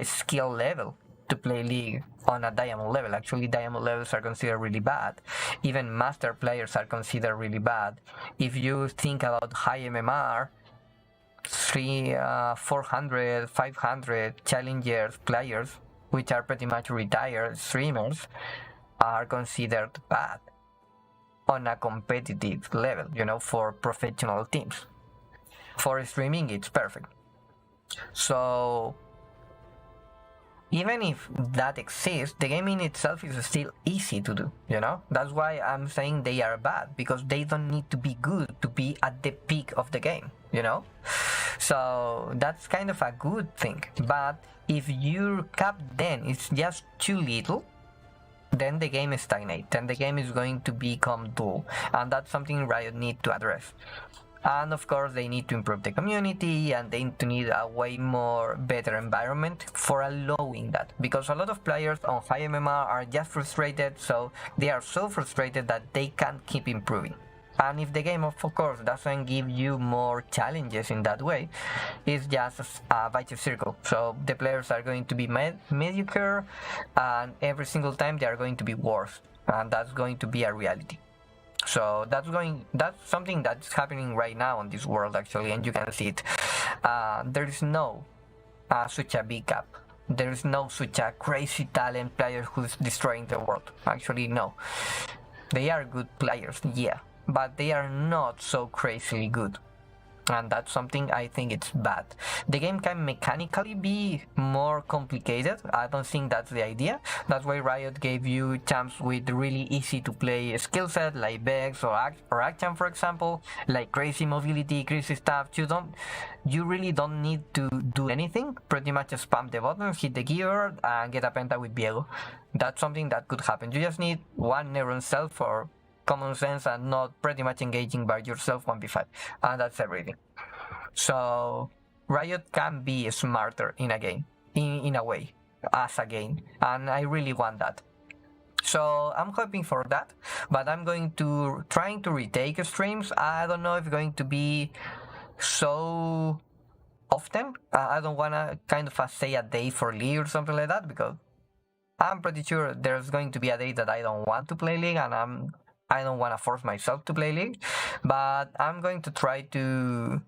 skill level to play League on a diamond level. Actually, diamond levels are considered really bad. Even master players are considered really bad. If you think about high MMR, 400, 500 challengers players, which are pretty much retired streamers, are considered bad on a competitive level, for professional teams. For streaming, it's perfect. So even if that exists, the game in itself is still easy to do, That's why I'm saying they are bad, because they don't need to be good to be at the peak of the game, So that's kind of a good thing. But if your cap then is just too little, then the game stagnates, then the game is going to become dull, and that's something Riot need to address. And of course, they need to improve the community, and they need a way more better environment for allowing that. Because a lot of players on high MMR are just frustrated, so they are so frustrated that they can't keep improving. And if the game, of course, doesn't give you more challenges in that way, it's just a vicious circle. So the players are going to be mediocre, and every single time they are going to be worse. And that's going to be a reality. So that's something that's happening right now on this world, actually, and you can see it. There is no such a big gap. There is no such a crazy talent player who's destroying the world. Actually, no. They are good players, yeah, but they are not so crazily good. And that's something I think it's bad. The game can mechanically be more complicated. I don't think that's the idea. That's why Riot gave you champs with really easy to play skill set, like Vex or Action, for example, like crazy mobility, crazy stuff. You really don't need to do anything. Pretty much spam the button, hit the keyword, and get a penta with Viego. That's something that could happen. You just need one neuron cell for common sense and not pretty much engaging by yourself 1v5, and that's everything. So Riot can be smarter in a game, in a way, as a game, and I really want that. So I'm hoping for that, but I'm trying to retake streams. I don't know if it's going to be so often. I don't want to kind of say a day for League or something like that, because I'm pretty sure there's going to be a day that I don't want to play League, and I don't want to force myself to play League, but I'm going to try to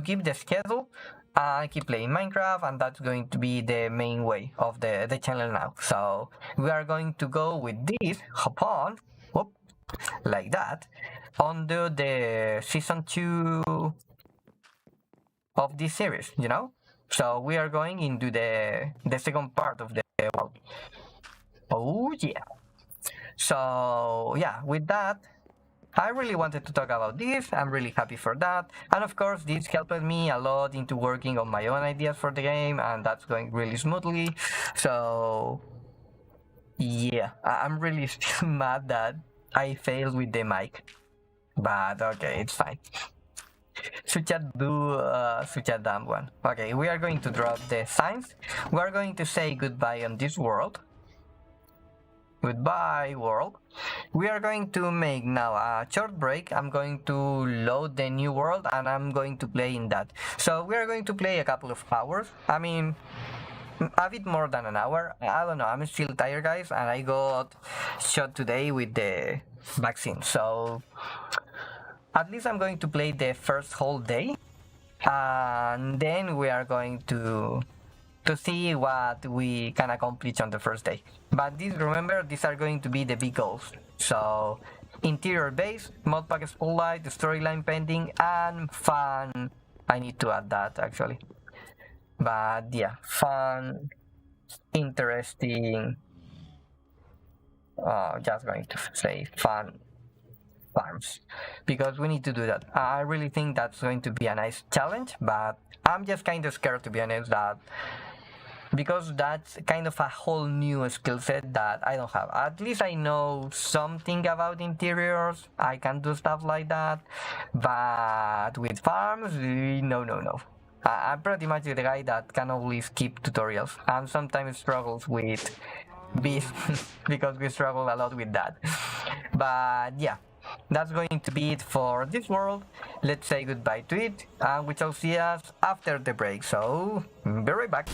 keep the schedule and keep playing Minecraft, and that's going to be the main way of the channel now. So we are going to go with this, hop on, whoop, like that, onto the season 2 of this series, So we are going into the second part of the world. Oh yeah. So yeah, with that, I really wanted to talk about this. I'm really happy for that. And of course, this helped me a lot into working on my own ideas for the game, and that's going really smoothly. So yeah, I'm really still mad that I failed with the mic, but okay, it's fine. such a such a dumb one. Okay, we are going to drop the signs. We are going to say goodbye on this world. Goodbye, world. We are going to make now a short break. I'm going to load the new world and I'm going to play in that. So we are going to play a couple of hours. I mean, a bit more than an hour. I don't know. I'm still tired, guys, and I got shot today with the vaccine. So at least I'm going to play the first whole day, and then we are going to see what we can accomplish on the first day. But remember, these are going to be the big goals. So interior base, modpack spotlight, storyline pending, and fun. I need to add that actually. But yeah, fun, interesting. Just going to say fun farms because we need to do that. I really think that's going to be a nice challenge, but I'm just kind of scared, to be honest, that because that's kind of a whole new skill set that I don't have. At least I know something about interiors. I can do stuff like that, but with farms, no. I'm pretty much the guy that can only skip tutorials and sometimes struggles with bees because we struggle a lot with that. But yeah, that's going to be it for this world. Let's say goodbye to it, and we shall see us after the break. So, be right back.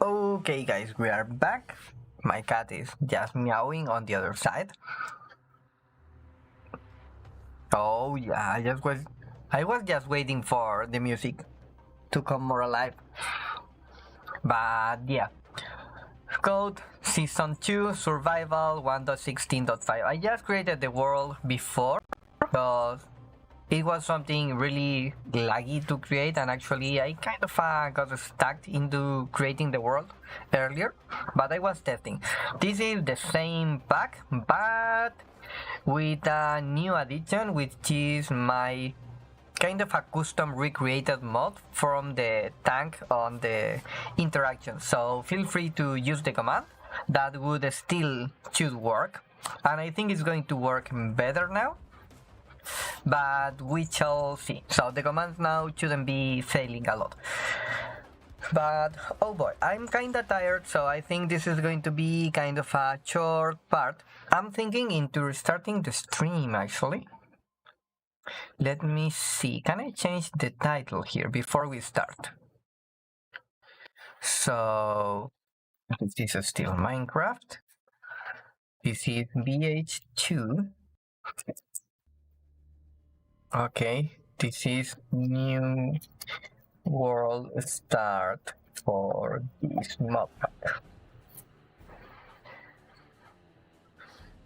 Okay guys, we are back. My cat is just meowing on the other side. Oh yeah, I was just waiting for the music to come more alive. But yeah. Code Season 2 Survival 1.16.5. I just created the world before, but it was something really laggy to create, and actually I kind of got stuck into creating the world earlier, but I was testing. This is the same pack, but with a new addition, which is my kind of a custom recreated mod from the tank on the interaction. So feel free to use the command. That would still should work, and I think it's going to work better now, but we shall see. So the commands now shouldn't be failing a lot. But oh boy, I'm kinda tired, so I think this is going to be kind of a short part. I'm thinking into restarting the stream actually. Let me see, can I change the title here before we start? So this is still Minecraft. This is BH2. Okay, this is new world start for this modpack.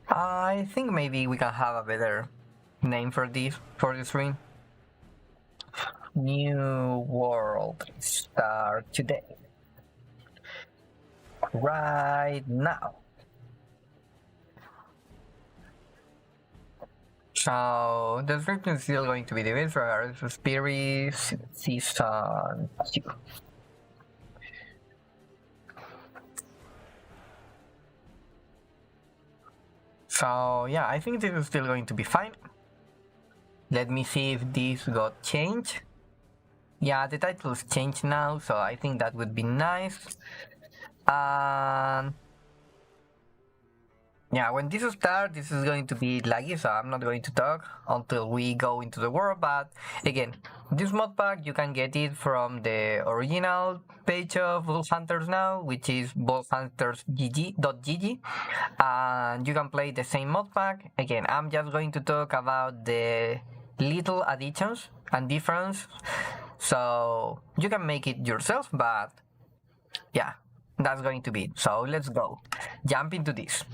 I think maybe we can have a better name for this stream. New world start today. Right now. So the description is still going to be the base for SSP Series Season 2. So yeah, I think this is still going to be fine. Let me see if this got changed. Yeah, the title's changed now, so I think that would be nice. Yeah, when this starts, this is going to be laggy, so I'm not going to talk until we go into the world. But again, this mod pack, you can get it from the original page of Wolf Hunters now, which is wolfhuntersgg.gg, and you can play the same mod pack. Again, I'm just going to talk about the little additions and difference, so you can make it yourself, but yeah, that's going to be it. So let's go, jump into this.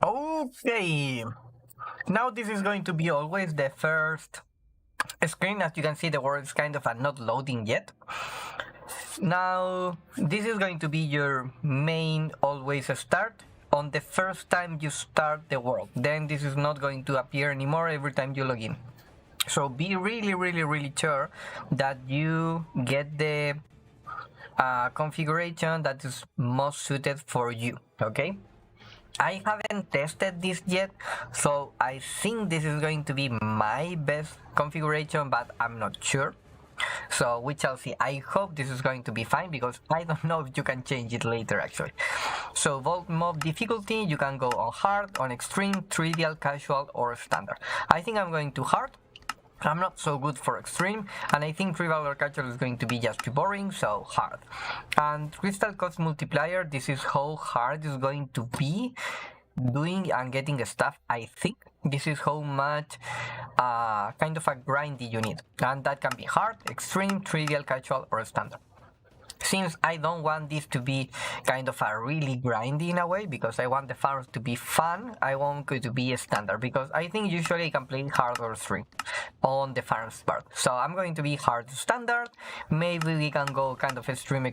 Okay, now this is going to be always the first screen. As you can see, the word is kind of not loading yet. Now this is going to be your main always start on the first time you start the world. Then this is not going to appear anymore every time you log in. So be really sure that you get the configuration that is most suited for you. Okay, I haven't tested this yet, so I think this is going to be my best configuration, but I'm not sure. So we shall see. I hope this is going to be fine because I don't know if you can change it later actually. So Vault Mob difficulty, you can go on hard, on extreme, trivial, casual or standard. I think I'm going to hard. I'm not so good for extreme, and I think trivial or casual is going to be just too boring, so hard. And crystal cost multiplier, this is how hard is going to be doing and getting stuff. I think this is how much kind of a grindy you need, and that can be hard, extreme, trivial, casual or standard. Since I don't want this to be kind of a really grindy in a way, because I want the farms to be fun, I want it to be a standard, because I think usually I can play hard or extreme on the farms part. So I'm going to be hard standard, maybe we can go kind of extreme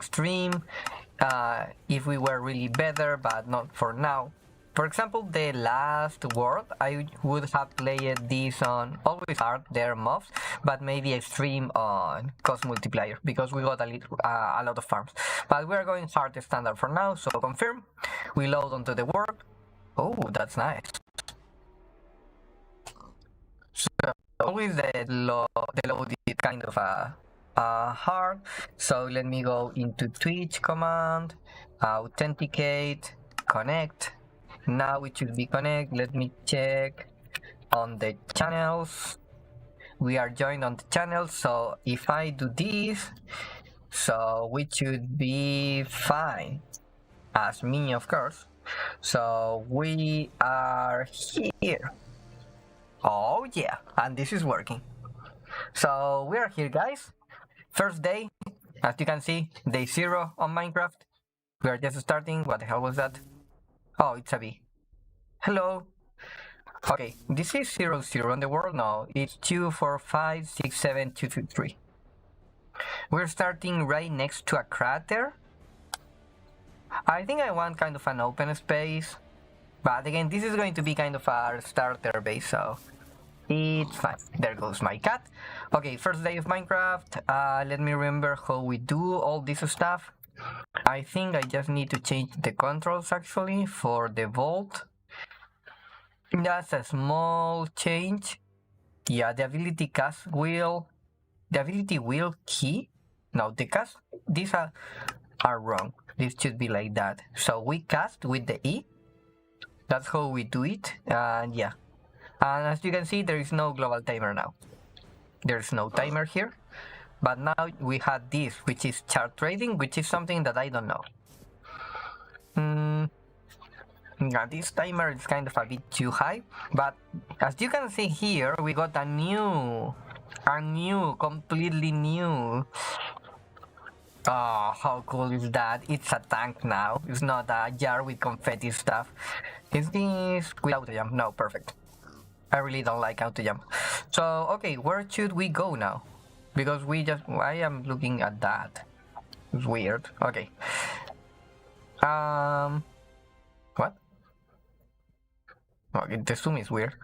if we were really better, but not for now. For example, the last world, I would have played this on always hard, their mobs, but maybe extreme on cost multiplier, because we got a lot of farms. But we are going hard standard for now, so confirm. We load onto the world. Oh, that's nice. So always the load is kind of hard. So let me go into Twitch command, authenticate, connect. Now it should be connect. Let me check on the channels. We are joined on the channel, so if I do this, so we should be fine as me, of course. So we are here. Oh yeah, and this is working. So we are here, guys. First day, as you can see, day 0 on Minecraft. We are just starting. What the hell was that? Oh, it's a bee. Hello. Okay, this is 0, 0 on the world now. It's 2, 4, 5, 6, 7, 2, 2, 3. We're starting right next to a crater. I think I want kind of an open space. But again, this is going to be kind of our starter base, so it's fine. There goes my cat. Okay, first day of Minecraft. Let me remember how we do all this stuff. I think I just need to change the controls actually for the vault. That's a small change. Yeah, the ability cast wheel, the ability wheel key. No, the cast, these are wrong. This should be like that. So we cast with the E. That's how we do it. And yeah. And as you can see, there is no global timer now. There's no timer here. But now we had this, which is chart trading, which is something that I don't know. Yeah, this timer is kind of a bit too high. But as you can see here, we got a new, completely new. Oh, how cool is that? It's a tank now. It's not a jar with confetti stuff. Is this with auto jump? No, perfect. I really don't like auto jump. So, okay, where should we go now? Because I am looking at that. It's weird. Okay. What? Okay, the zoom is weird.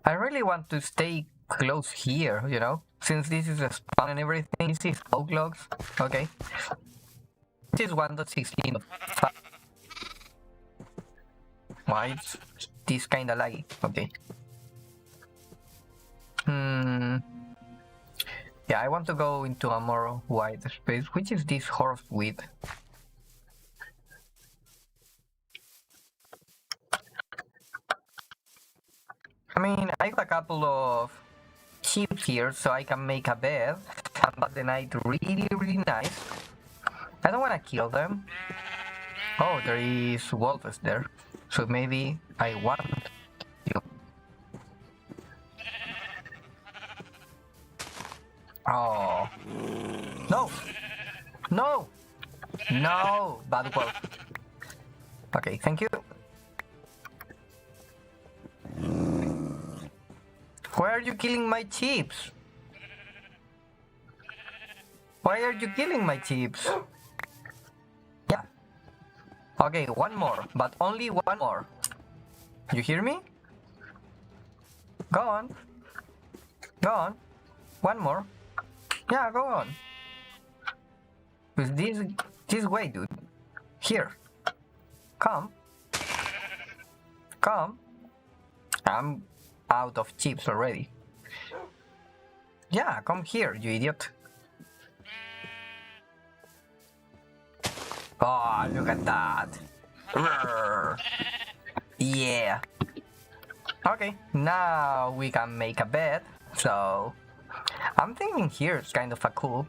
I really want to stay close here, you know? Since this is a spawn and everything, this is oak logs. Okay. This is 1.16. Why is this kinda laggy? Okay. Yeah, I want to go into a more wide space. Which is this horse with? I mean, I got a couple of sheep here, so I can make a bed and pass the night really, really nice. I don't want to kill them. Oh, there is wolves there, so maybe I want to kill. Oh. No! No! No! Bad wolf. Okay, thank you. Why are you killing my chips? Why are you killing my chips? Yeah. Okay, one more, but only one more. You hear me? Go on. Go on. One more. Yeah, go on. With this way, dude. Here. Come. Come. I'm out of chips already. Yeah, come here, you idiot. Oh, look at that. Roar. Yeah. Okay, now we can make a bed. So I'm thinking here it's kind of a cool.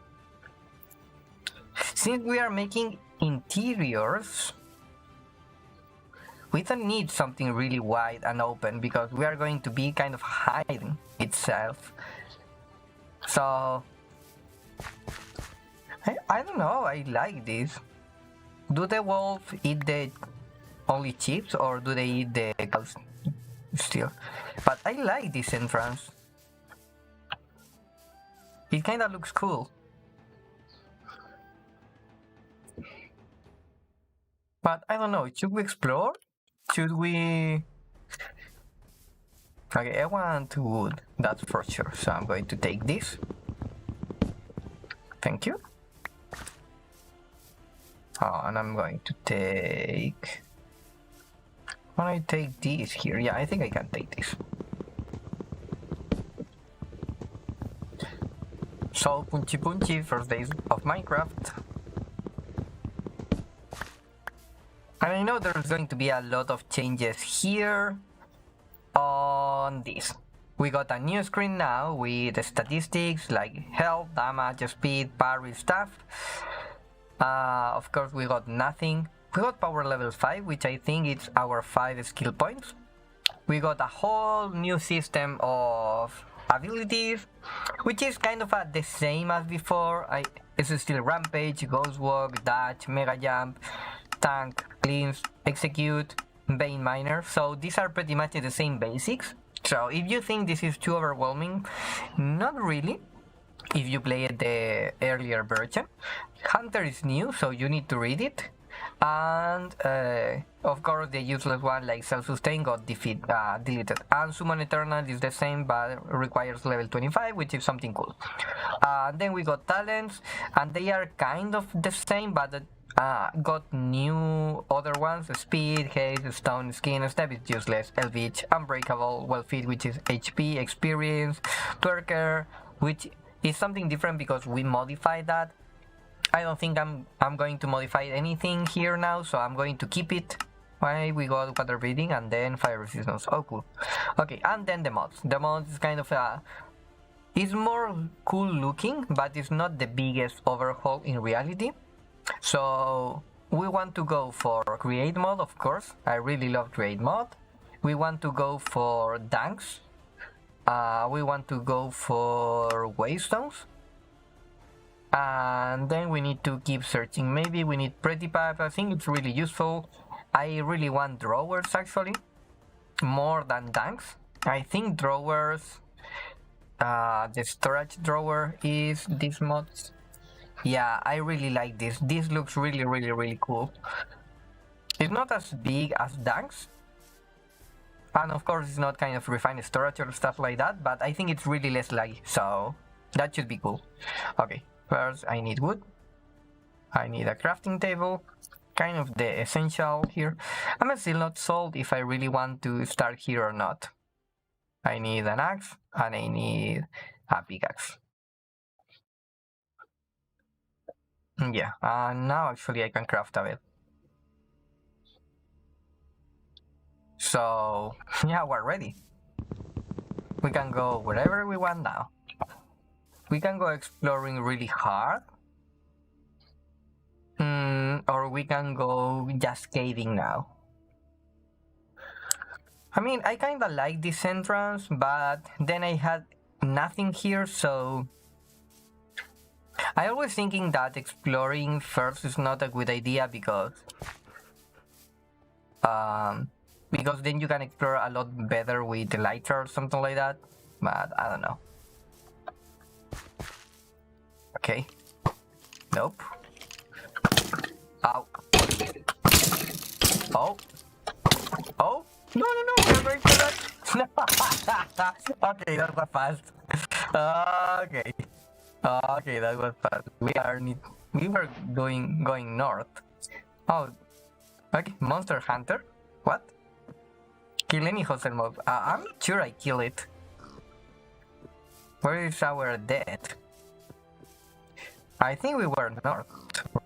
Since we are making interiors, we don't need something really wide and open because we are going to be kind of hiding itself. So I don't know, I like this. Do the wolves eat the only chips or do they eat the cows still? But I like this entrance. It kinda looks cool. But I don't know, should we explore? Should we... Okay, I want wood, that's for sure. So I'm going to take this. Thank you. Oh, and I'm going to take... When I take this here, yeah, I think I can take this. So, punchy punchy, first days of Minecraft. And I know there's going to be a lot of changes here on this. We got a new screen now with statistics like health, damage, speed, parry, stuff. Of course, we got nothing. We got power level 5, which I think is our 5 skill points. We got a whole new system of abilities, which is kind of the same as before. It's still Rampage, Ghost Walk, Dash, Mega Jump, Tank, Cleanse, Execute, Vein Miner. So these are pretty much the same basics. So if you think this is too overwhelming, not really. If you played the earlier version, Hunter is new, so you need to read it. And of course the useless one like self-sustain got deleted, and Summon Eternal is the same but requires level 25, which is something cool. Then we got talents, and they are kind of the same but got new other ones: speed, haste, stone, skin, step is useless, LVH, unbreakable, well fit, which is HP, experience, twerker, which is something different because we modified that. I don't think I'm going to modify anything here now, so I'm going to keep it. Why we got water breathing and then fire resistance. Oh, cool. Okay, and then the mods. The mods is kind of it's more cool looking, but it's not the biggest overhaul in reality. So we want to go for create mod, of course. I really love create mod. We want to go for dunks. We want to go for waystones. And then we need to keep searching. Maybe we need pretty pipe. I think it's really useful. I really want drawers actually, more than tanks. I think drawers, the storage drawer is this mod. Yeah, I really like this. This looks really cool. It's not as big as tanks, and of course it's not kind of refined storage or stuff like that, but I think it's really less laggy, so that should be cool. Okay. First, I need wood. I need a crafting table, kind of the essential here. I'm still not sold if I really want to start here or not. I need an axe and I need a pickaxe. Yeah, now actually I can craft a bit. So, yeah, we're ready. We can go wherever we want now. We can go exploring really hard. Or we can go just caving now. I mean, I kinda like this entrance, but then I had nothing here, so... I always thinking that exploring first is not a good idea because then you can explore a lot better with the lighter or something like that, but I don't know. Okay. Nope. Ow. Oh. Oh. No, we're going for that. Okay, that was fast. Okay. Okay, that was fast. We were going north. Oh. Okay, Monster Hunter. What? Kill any hostile mob. I'm not sure I kill it. Where is our death? I think we were north,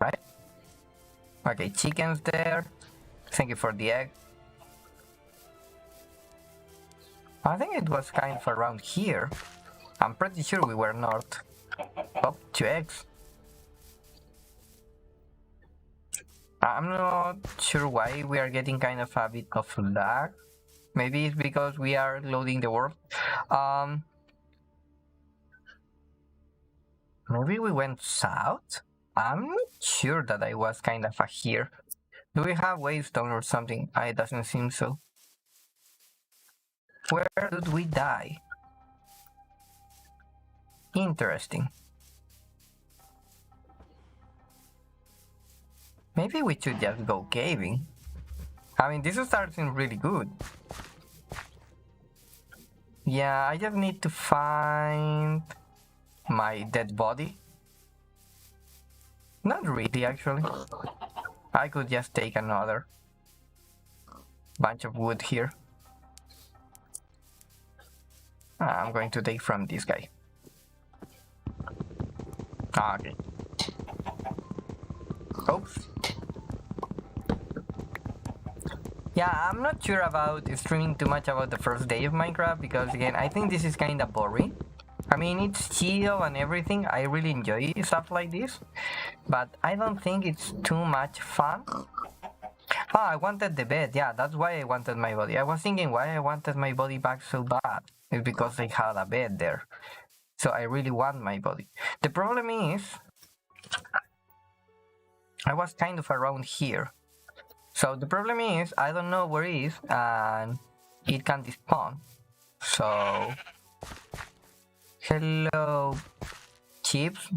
right? Okay, chicken's there. Thank you for the egg. I think it was kind of around here. I'm pretty sure we were north. Oh, 2 eggs. I'm not sure why we are getting kind of a bit of lag. Maybe it's because we are loading the world. Maybe we went south? I'm not sure that I was kind of here. Do we have wavestone or something? It doesn't seem so. Where did we die? Interesting. Maybe we should just go caving. I mean, this is starting really good. Yeah, I just need to find my dead body. Not really, actually. I could just take another bunch of wood here. I'm going to take from this guy. Okay. Oops. Yeah, I'm not sure about streaming too much about the first day of Minecraft because, again, I think this is kind of boring. I mean, it's chill and everything. I really enjoy stuff like this, but I don't think it's too much fun. Ah, I wanted the bed. Yeah, that's why I wanted my body. I was thinking why I wanted my body back so bad. It's because I had a bed there. So I really want my body. The problem is, I was kind of around here. So the problem is, I don't know where it is, and it can't despawn. So, hello, chips.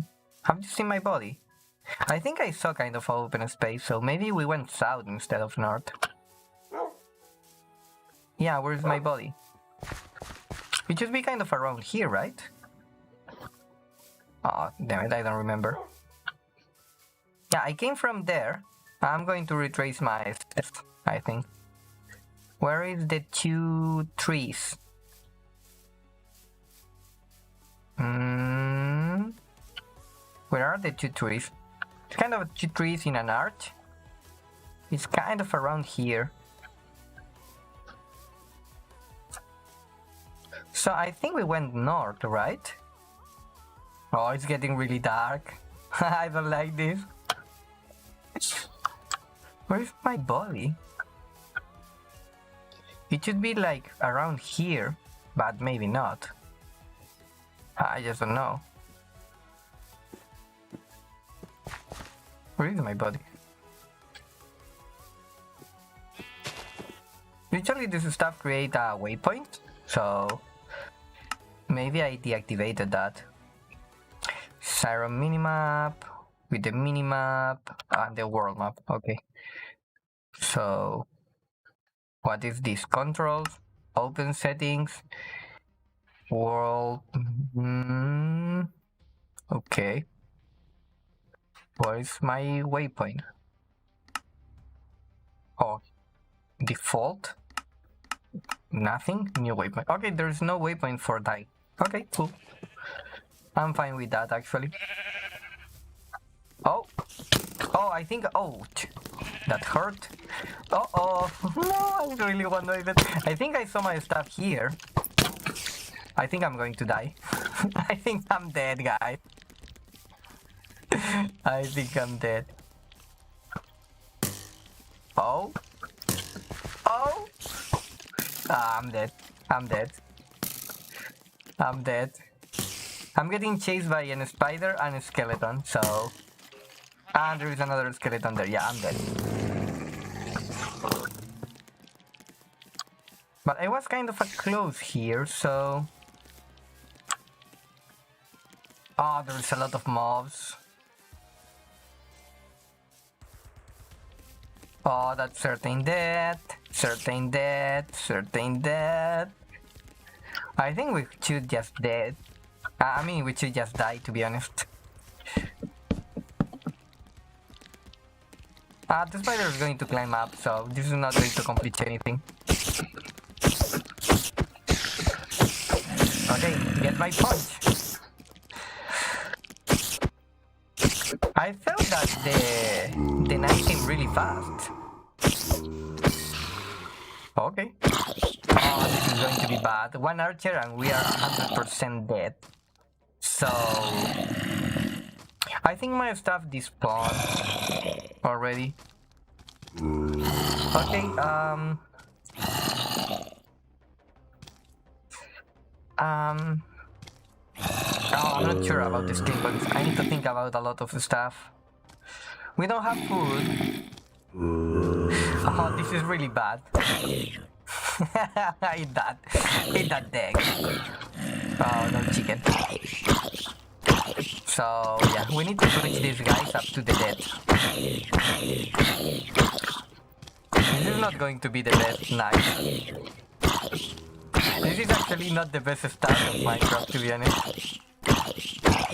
Have you seen my body? I think I saw kind of open space, so maybe we went south instead of north. Yeah, where's my body? It should be kind of around here, right? Oh, damn it, I don't remember. Yeah, I came from there. I'm going to retrace my steps, I think. Where is the 2 trees? Where are the 2 trees? It's kind of 2 trees in an arch. It's kind of around here. So I think we went north, right? Oh, it's getting really dark. I don't like this. Where's my body? It should be like around here, but maybe not. I just don't know. Where is my body? Usually this stuff create a waypoint, so maybe I deactivated that. Syro minimap with the minimap and the world map. Okay. So what is this? Controls, open settings, world. Okay. What is my waypoint? Oh, default. Nothing. New waypoint. Okay, there's no waypoint for die. Okay, cool. I'm fine with that actually. Oh, I think. Oh, that hurt. Oh, no, I really want to do it. I think I saw my stuff here. I think I'm going to die. I think I'm dead, guys. I think I'm dead. Oh. I'm dead. I'm dead. I'm getting chased by a spider and a skeleton, so... And there is another skeleton there. Yeah, I'm dead. But I was kind of close here, so... Oh, there's a lot of mobs. Oh, that's certain death. Certain death. I think we should just dead. I mean, we should just die, to be honest. The spider is going to climb up, so this is not going to complete anything. Okay, get my punch. I felt that the knife came really fast. Okay. Oh, this is going to be bad. One archer and we are 100% dead. So I think my stuff despawned already. Okay, oh, I'm not sure about this thing, but I need to think about a lot of stuff. We don't have food. Oh, this is really bad. Eat that. Eat that egg. Oh, no chicken. So, yeah, we need to switch these guys up to the dead. This is not going to be the best night. This is actually not the best start of Minecraft, to be honest.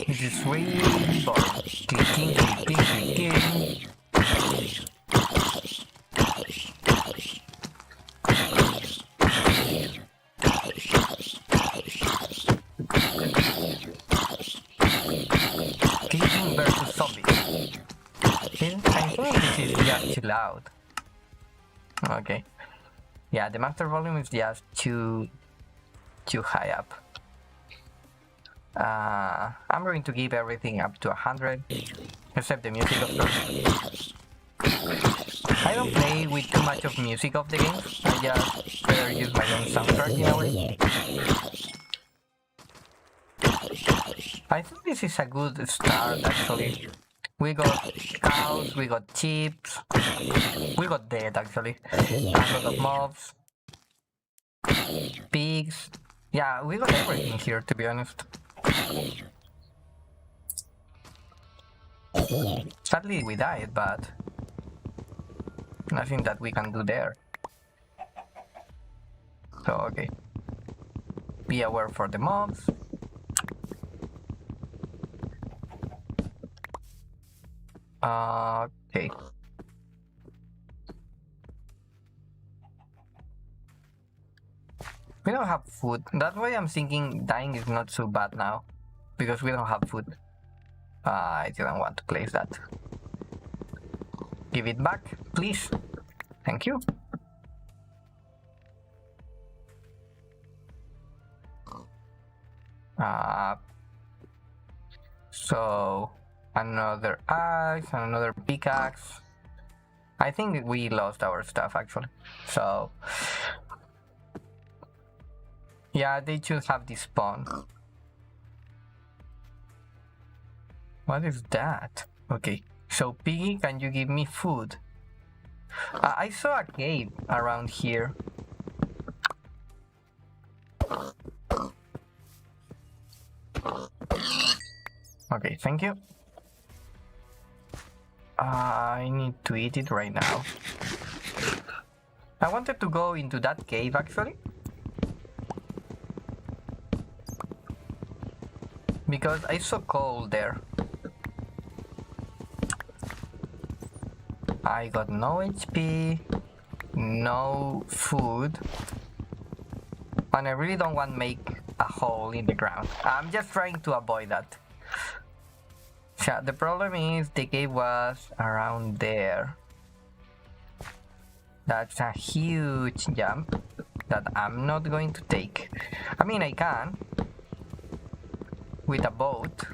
This is really boring. Clicking, clicking, clicking. Clicking versus zombies. I think this is just too loud. Okay. Yeah, the master volume is just too high up. I'm going to give everything up to 100, except the music, of course. I don't play with too much of music of the game. I just better use my own soundtrack in a way. I think this is a good start, actually. We got cows, we got sheep, we got dead, actually. A lot of mobs, pigs. Yeah, we got everything here, to be honest. Sadly, we died, but nothing that we can do there. So, okay. Be aware for the mobs. Okay. We don't have food. That's why I'm thinking dying is not so bad now. Because we don't have food. I didn't want to place that. Give it back, please. Thank you. So another axe, another pickaxe. I think we lost our stuff actually. So yeah, they should have this spawn. What is that? Okay, so Piggy, can you give me food? I saw a cave around here. Okay, thank you. I need to eat it right now. I wanted to go into that cave actually. Because I saw coal there. I got no HP, no food, and I really don't want to make a hole in the ground. I'm just trying to avoid that. Yeah, the problem is the cave was around there. That's a huge jump that I'm not going to take. I mean, I can with a boat.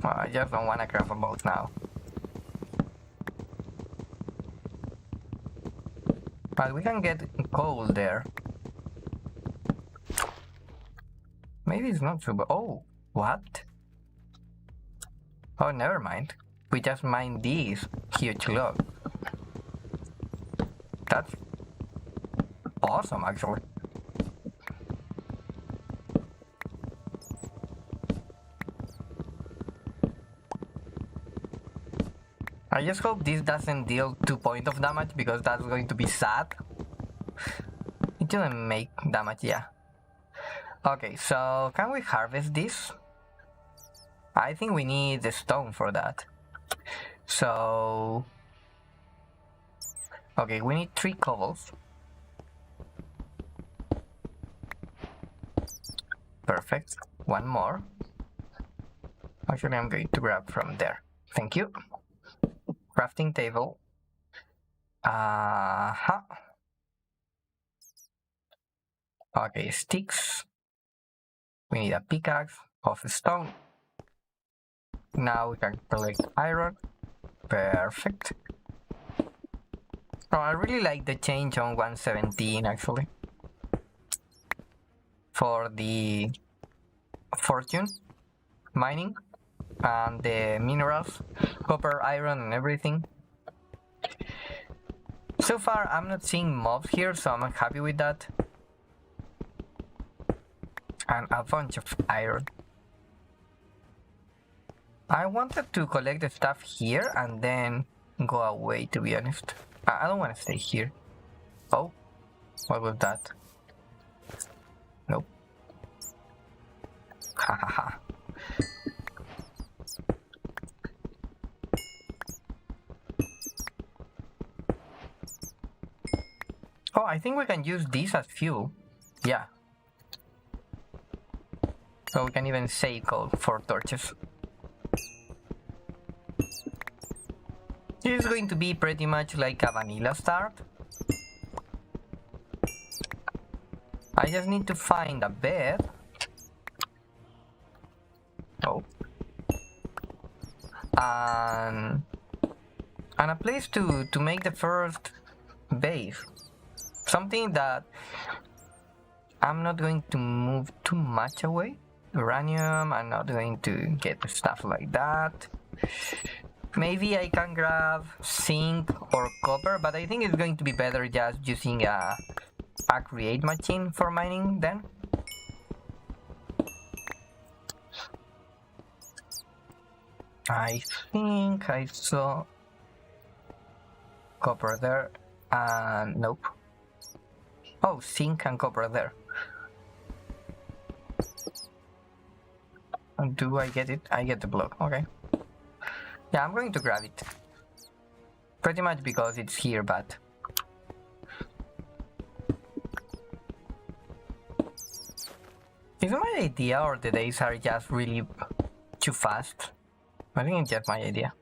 Well, I just don't want to craft a boat now. But we can get coal there. Maybe it's not so bad. Oh, what? Oh, never mind. We just mined these huge logs. That's awesome, actually. I just hope this doesn't deal 2 points of damage because that's going to be sad. It didn't make damage, yeah. Okay, so can we harvest this? I think we need the stone for that. So... okay, we need 3 cobbles. Perfect. 1 more. Actually, I'm going to grab from there. Thank you. Crafting table. Okay, sticks. We need a pickaxe of stone. Now we can collect iron. Perfect. Oh, I really like the change on 117 actually. For the fortune mining and the minerals, copper, iron and everything. So far I'm not seeing mobs here, so I'm happy with that. And a bunch of iron. I wanted to collect the stuff here and then go away, to be honest. I don't want to stay here. Oh, what was that? Nope. Hahaha. Oh, I think we can use this as fuel. Yeah. So we can even save coal for torches. This is going to be pretty much like a vanilla start. I just need to find a bed. Oh. And a place to make the first base. Something that I'm not going to move too much away. Uranium, I'm not going to get stuff like that. Maybe I can grab zinc or copper, but I think it's going to be better just using a create machine for mining then. I think I saw copper there, and nope. Oh, zinc and copper there. Do I get it? I get the block, okay. Yeah, I'm going to grab it. Pretty much because it's here, but... Is it my idea or the days are just really too fast? I think it's just my idea.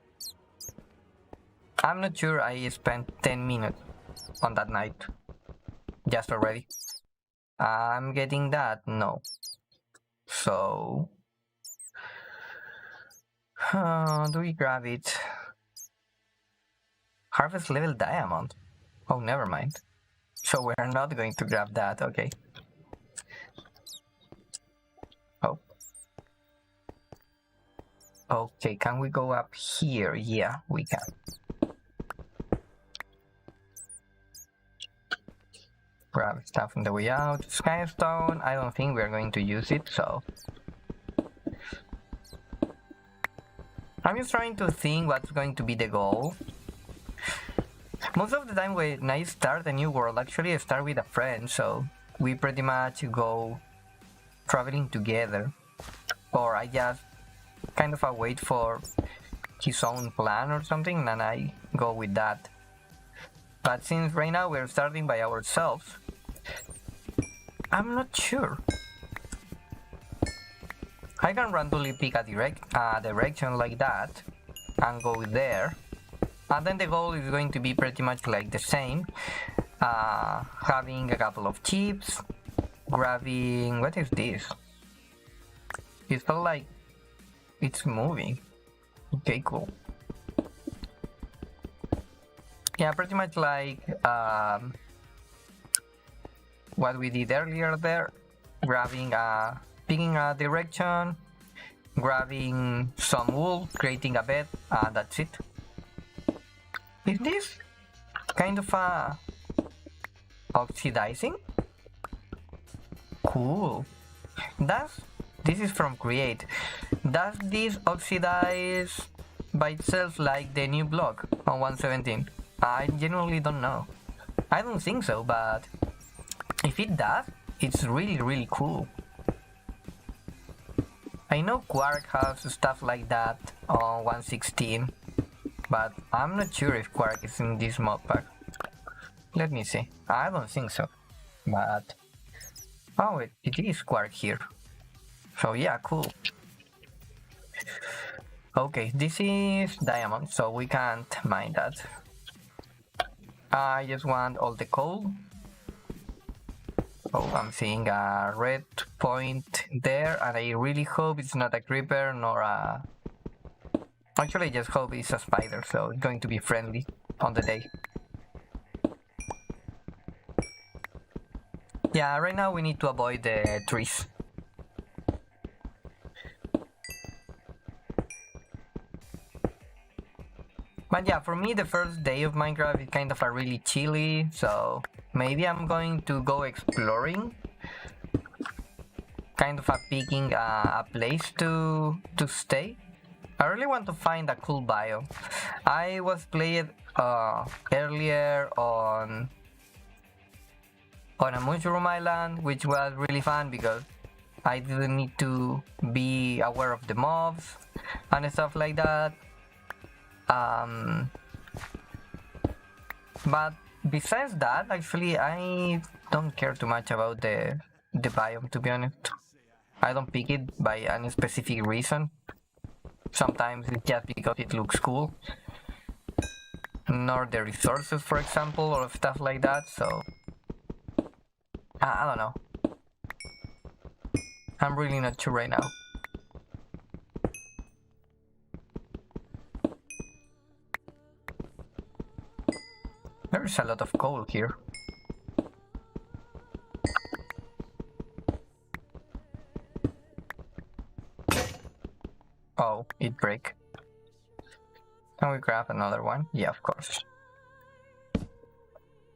I'm not sure I spent 10 minutes on that night. Just already. I'm getting that? No. So... do we grab it? Harvest level diamond. Oh, never mind. So we're not going to grab that, okay. Oh. Okay, can we go up here? Yeah, we can. Grab stuff on the way out. Skystone, I don't think we're going to use it, so... I'm just trying to think what's going to be the goal. Most of the time when I start a new world, actually I start with a friend, so we pretty much go traveling together. Or I just kind of wait for his own plan or something and I go with that. But since right now we're starting by ourselves, I'm not sure. I can randomly pick a direction like that and go there. And then the goal is going to be pretty much like the same. Having a couple of chips, grabbing... What is this? It felt like it's moving. Okay, cool. Yeah, pretty much like what we did earlier there. Grabbing picking a direction, grabbing some wool, creating a bed, that's it. Is this kind of oxidizing? Cool. This is from Create. Does this oxidize by itself like the new block on 117? I genuinely don't know. I don't think so, but if it does, it's really cool. I know Quark has stuff like that on 116, but I'm not sure if Quark is in this modpack. Let me see. I don't think so, but... Oh, it is Quark here. So yeah, cool. Okay, this is diamond, so we can't mine that. I just want all the coal. Oh, I'm seeing a red point there, and I really hope it's not a creeper nor a... Actually, I just hope it's a spider, so it's going to be friendly on the day. Yeah, right now we need to avoid the trees. But yeah, for me the first day of Minecraft is kind of a really chilly, so maybe I'm going to go exploring. Kind of picking a place to stay. I really want to find a cool biome. I was playing earlier on a mushroom island, which was really fun because I didn't need to be aware of the mobs and stuff like that. But besides that, actually, I don't care too much about the biome, to be honest. I don't pick it by any specific reason. Sometimes it's just because it looks cool, nor the resources, for example, or stuff like that. So I don't know. I'm really not sure right now. There's a lot of coal here. Oh, it break. Can we grab another one? Yeah, of course.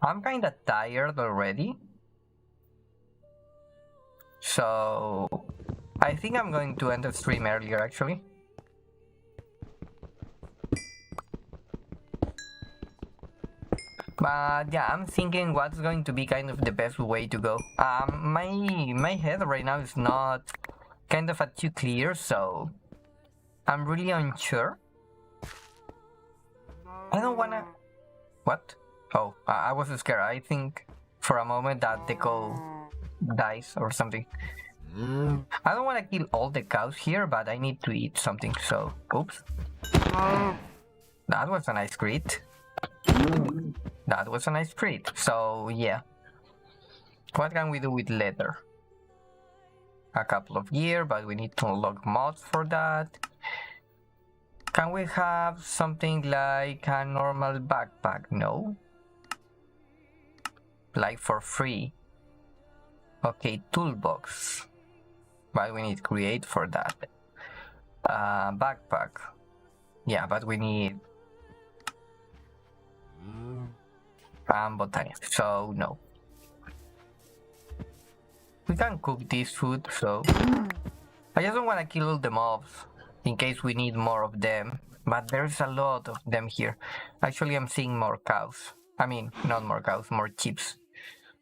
I'm kinda tired already. So I think I'm going to end the stream earlier, actually. But yeah, I'm thinking what's going to be kind of the best way to go. My head right now is not kind of too clear, so I'm really unsure. I don't wanna... What? Oh, I was scared. I think for a moment that the cow dies or something. I don't want to kill all the cows here, but I need to eat something, so... Oops. That was a nice crit. That was a nice crit. So, yeah. What can we do with leather? A couple of gear, but we need to unlock mods for that. Can we have something like a normal backpack? No. Like for free. Okay, toolbox. But we need create for that. Backpack. Yeah, but we need botany. So no. We can cook this food, so I just don't want to kill all the mobs in case we need more of them. But there's a lot of them here. Actually, I'm seeing more cows. I mean, not more cows, more chips.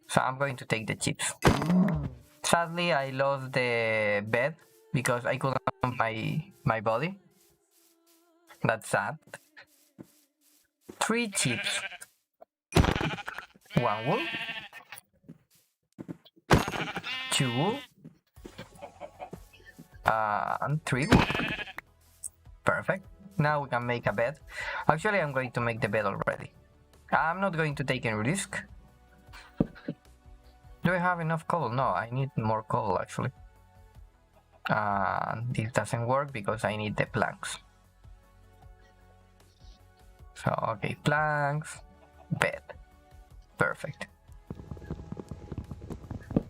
So I'm going to take the chips. Sadly, I lost the bed because I couldn't move my body. That's sad. 3 chips. 1 wool. 2 wool. And 3 wool. Perfect. Now we can make a bed. Actually, I'm going to make the bed already. I'm not going to take any risk. Do I have enough coal? No, I need more coal actually. This doesn't work because I need the planks. So, okay, planks, bed. Perfect.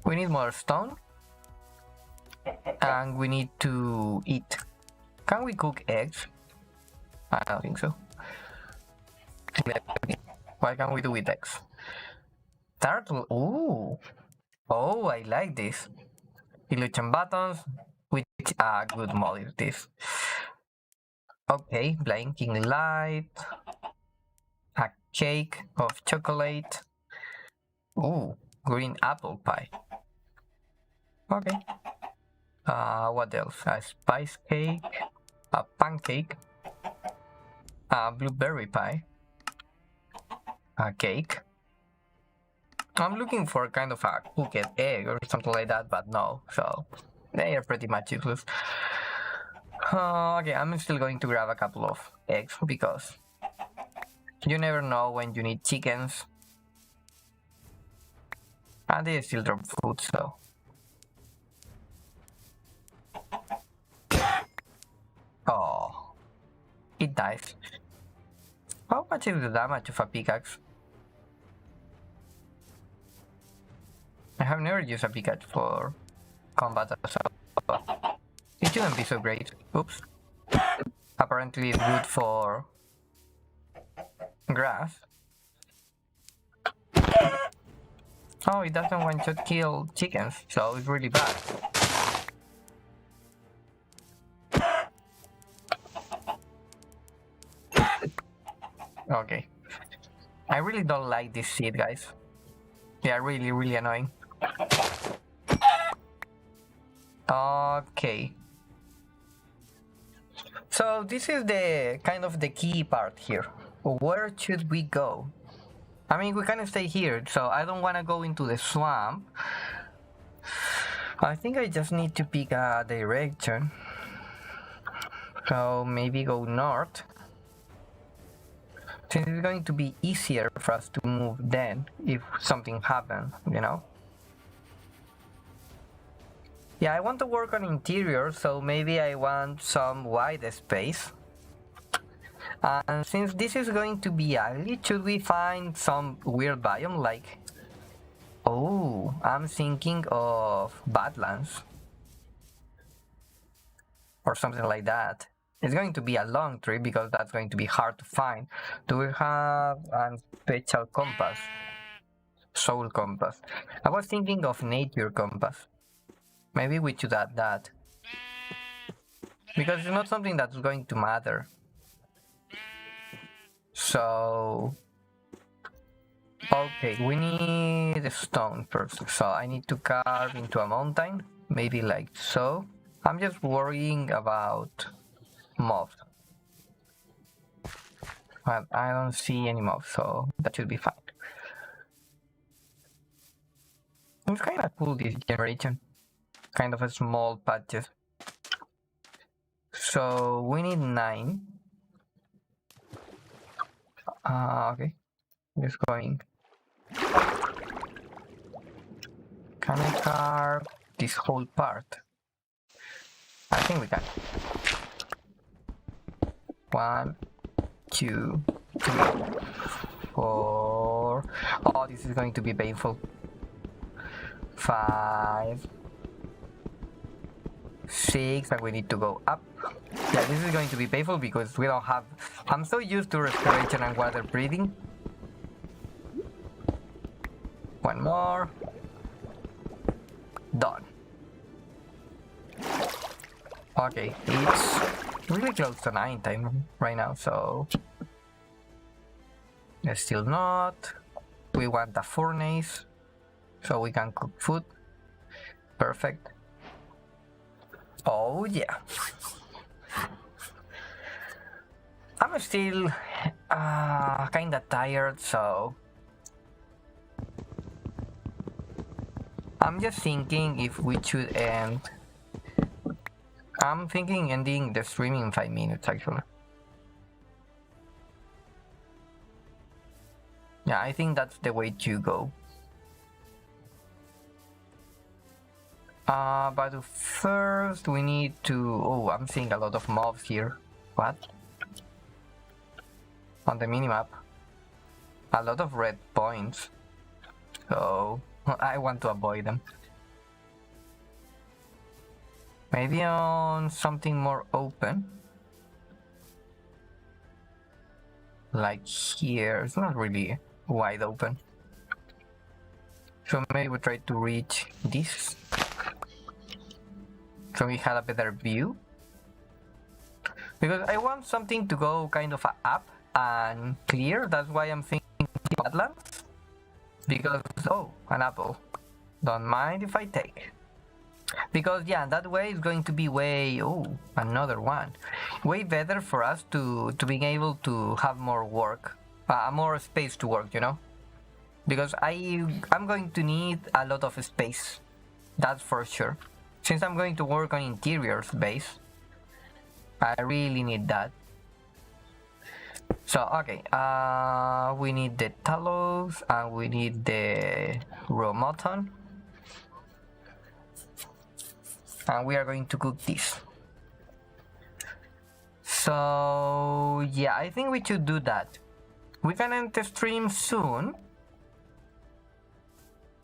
We need more stone. And we need to eat. Can we cook eggs? I don't think so. What can we do with eggs? Turtle. Ooh. Oh, I like this. Illusion buttons, which a good mod is this. Okay, blinking light. A cake of chocolate. Ooh, green apple pie. Okay. What else? A spice cake, a pancake, a blueberry pie, a cake. I'm looking for kind of a cooked egg or something like that, but no, so they are pretty much useless. Okay, I'm still going to grab a couple of eggs because you never know when you need chickens. And they still drop food, so... Oh, it dies. How much is the damage of a pickaxe? I have never used a pickaxe for combat, so it shouldn't be so great. Oops. Apparently it's good for grass. Oh, it doesn't one-shot kill chickens, so it's really bad. Okay. I really don't like this seed, guys. They are really, really annoying. Okay. So this is the kind of the key part here. Where should we go? I mean, we can stay here, so I don't want to go into the swamp. I think I just need to pick a direction. So maybe go north. Since it's going to be easier for us to move then, if something happens, you know? Yeah, I want to work on interior, so maybe I want some wide space. And since this is going to be ugly, should we find some weird biome like... Oh, I'm thinking of Badlands. Or something like that. It's going to be a long trip because that's going to be hard to find. Do we have a special compass? Soul compass. I was thinking of nature compass. Maybe we should add that. Because it's not something that's going to matter. So... Okay, we need a stone first. So I need to carve into a mountain. Maybe like so. I'm just worrying about mobs. But I don't see any mobs, so that should be fine. It's kind of cool, this generation. Kind of a small patches. So we need 9. Okay. Just going. Can I carve this whole part? I think we can. 1, 2, 3, 4. Oh, this is going to be painful. 5, 6, and we need to go up. Yeah, this is going to be painful because we don't have... I'm so used to respiration and water breathing. 1 more. Done. Okay, it's really close to 9 time right now, so... It's still not. We want a furnace, so we can cook food. Perfect. Oh yeah. I'm still kinda tired, so... I'm just thinking if we should end... I'm thinking ending the stream in 5 minutes, actually. Yeah, I think that's the way to go. But first we need to... Oh, I'm seeing a lot of mobs here. What? On the minimap. A lot of red points. So... I want to avoid them. Maybe on something more open. Like here, it's not really wide open. So maybe we try to reach this. So we had a better view. Because I want something to go kind of up and clear. That's why I'm thinking Badlands. Because, oh, an apple. Don't mind if I take. Because, yeah, that way it's going to be way... Oh, another one. Way better for us to being able to have more work. More space to work, you know? Because I'm going to need a lot of space. That's for sure. Since I'm going to work on interior space. I really need that. So, okay, we need the tallows and we need the raw mutton. And we are going to cook this. So, yeah, I think we should do that. We can end the stream soon.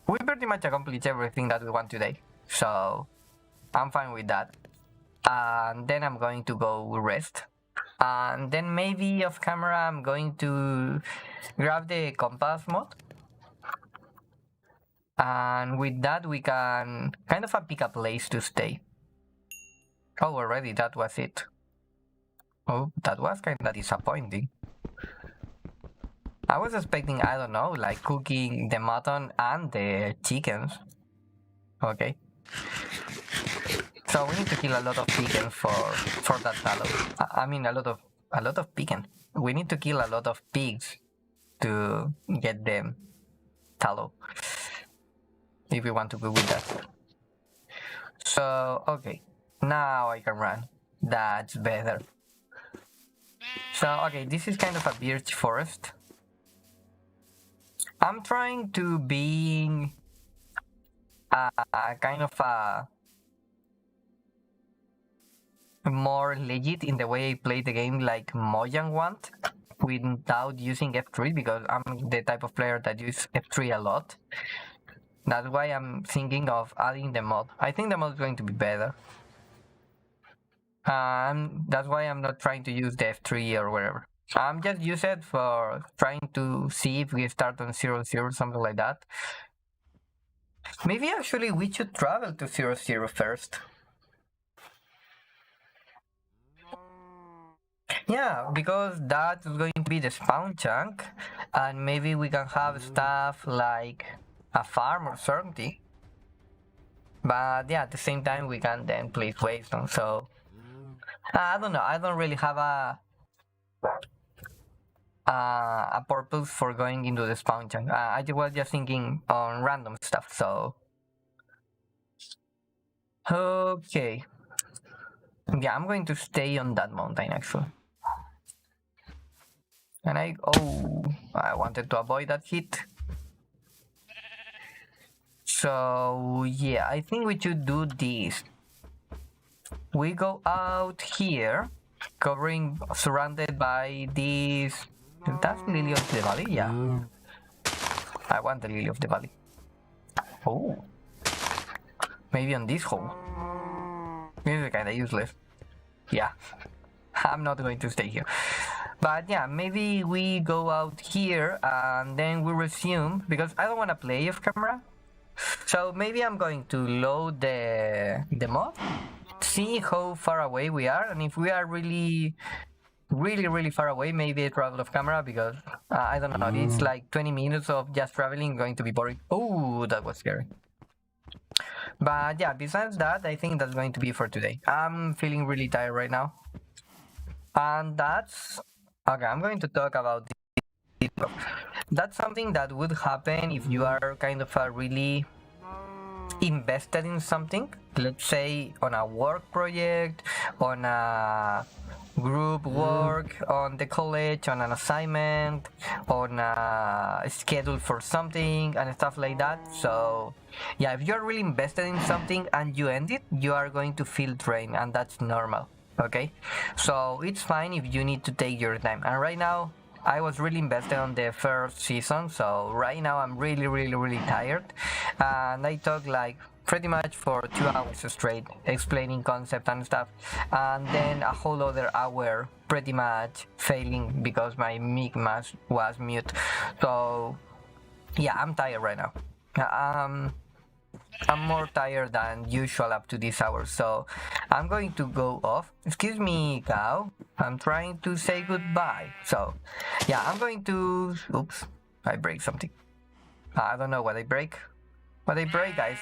We pretty much accomplished everything that we want today. So, I'm fine with that. And then I'm going to go rest. And then maybe off camera I'm going to grab the compass mod. And with that we can kind of pick a place to stay. Oh, already that was it. Oh, that was kind of disappointing. I was expecting, I don't know, like cooking the mutton and the chickens. Okay. So we need to kill a lot of chickens for that tallow. I mean a lot of chicken. We need to kill a lot of pigs to get them tallow. If we want to go with that. So okay. Now I can run. That's better. So okay, this is kind of a birch forest. I'm trying to be kind of a more legit in the way I play the game like Mojang want, without using F3, because I'm the type of player that uses F3 a lot. That's why I'm thinking of adding the mod. I think the mod is going to be better. That's why I'm not trying to use the F3 or whatever. I'm just use it for trying to see if we start on 0-0, something like that. Maybe actually we should travel to 0-0 first. Yeah, because that's going to be the spawn chunk, and maybe we can have stuff like a farm or something. But yeah, at the same time we can then place wasteland. So I don't know. I don't really have a purpose for going into the spawn chunk. I was just thinking on random stuff. So okay, yeah, I'm going to stay on that mountain actually. And I wanted to avoid that hit. So yeah, I think we should do this. We go out here, surrounded by this. That's Lily of the Valley, yeah. I want the Lily of the Valley. Oh, maybe on this hole. This is kind of useless. Yeah, I'm not going to stay here. But yeah, maybe we go out here and then we resume, because I don't want to play off camera. So maybe I'm going to load the mod, see how far away we are, and if we are really far away, maybe I travel off camera, because I don't know, it's like 20 minutes of just traveling going to be boring. Oh, that was scary. But yeah, besides that, I think that's going to be for today. I'm feeling really tired right now. And that's... Okay, I'm going to talk about this. That's something that would happen if you are kind of really invested in something. Let's say on a work project, on a group work, on the college, on an assignment, on a schedule for something and stuff like that. So yeah, if you're really invested in something and you end it, you are going to feel drained, and that's normal. Okay, so it's fine if you need to take your time. And right now I was really invested on the first season, so right now I'm really tired, and I talk like pretty much for 2 hours straight explaining concept and stuff, and then a whole other hour pretty much failing because my mic was mute. So yeah, I'm tired right now. I'm more tired than usual up to this hour, so I'm going to go off. Excuse me, cow. I'm trying to say goodbye. So, yeah, I'm going to... Oops, I break something. I don't know what I break. What I break, guys?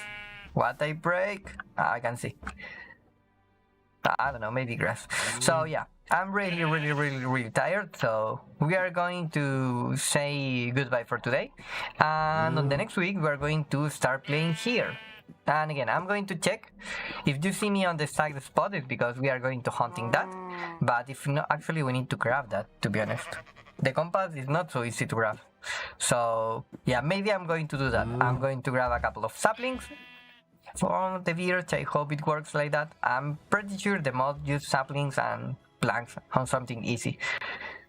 What I break? I can see. I don't know, maybe grass. So, yeah, I'm really tired, so we are going to say goodbye for today. And on the next week, we're going to start playing here. And again, I'm going to check. If you see me on the side spot, it's because we are going to hunting that. But if not, actually we need to grab that, to be honest. The compass is not so easy to grab. So yeah, maybe I'm going to do that. I'm going to grab a couple of saplings from the birch. I hope it works like that. I'm pretty sure the mod use saplings and planks on something easy.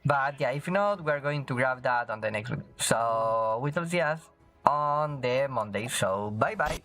But yeah, if not, we're going to grab that on the next week. So we shall see us on the Monday. So bye bye.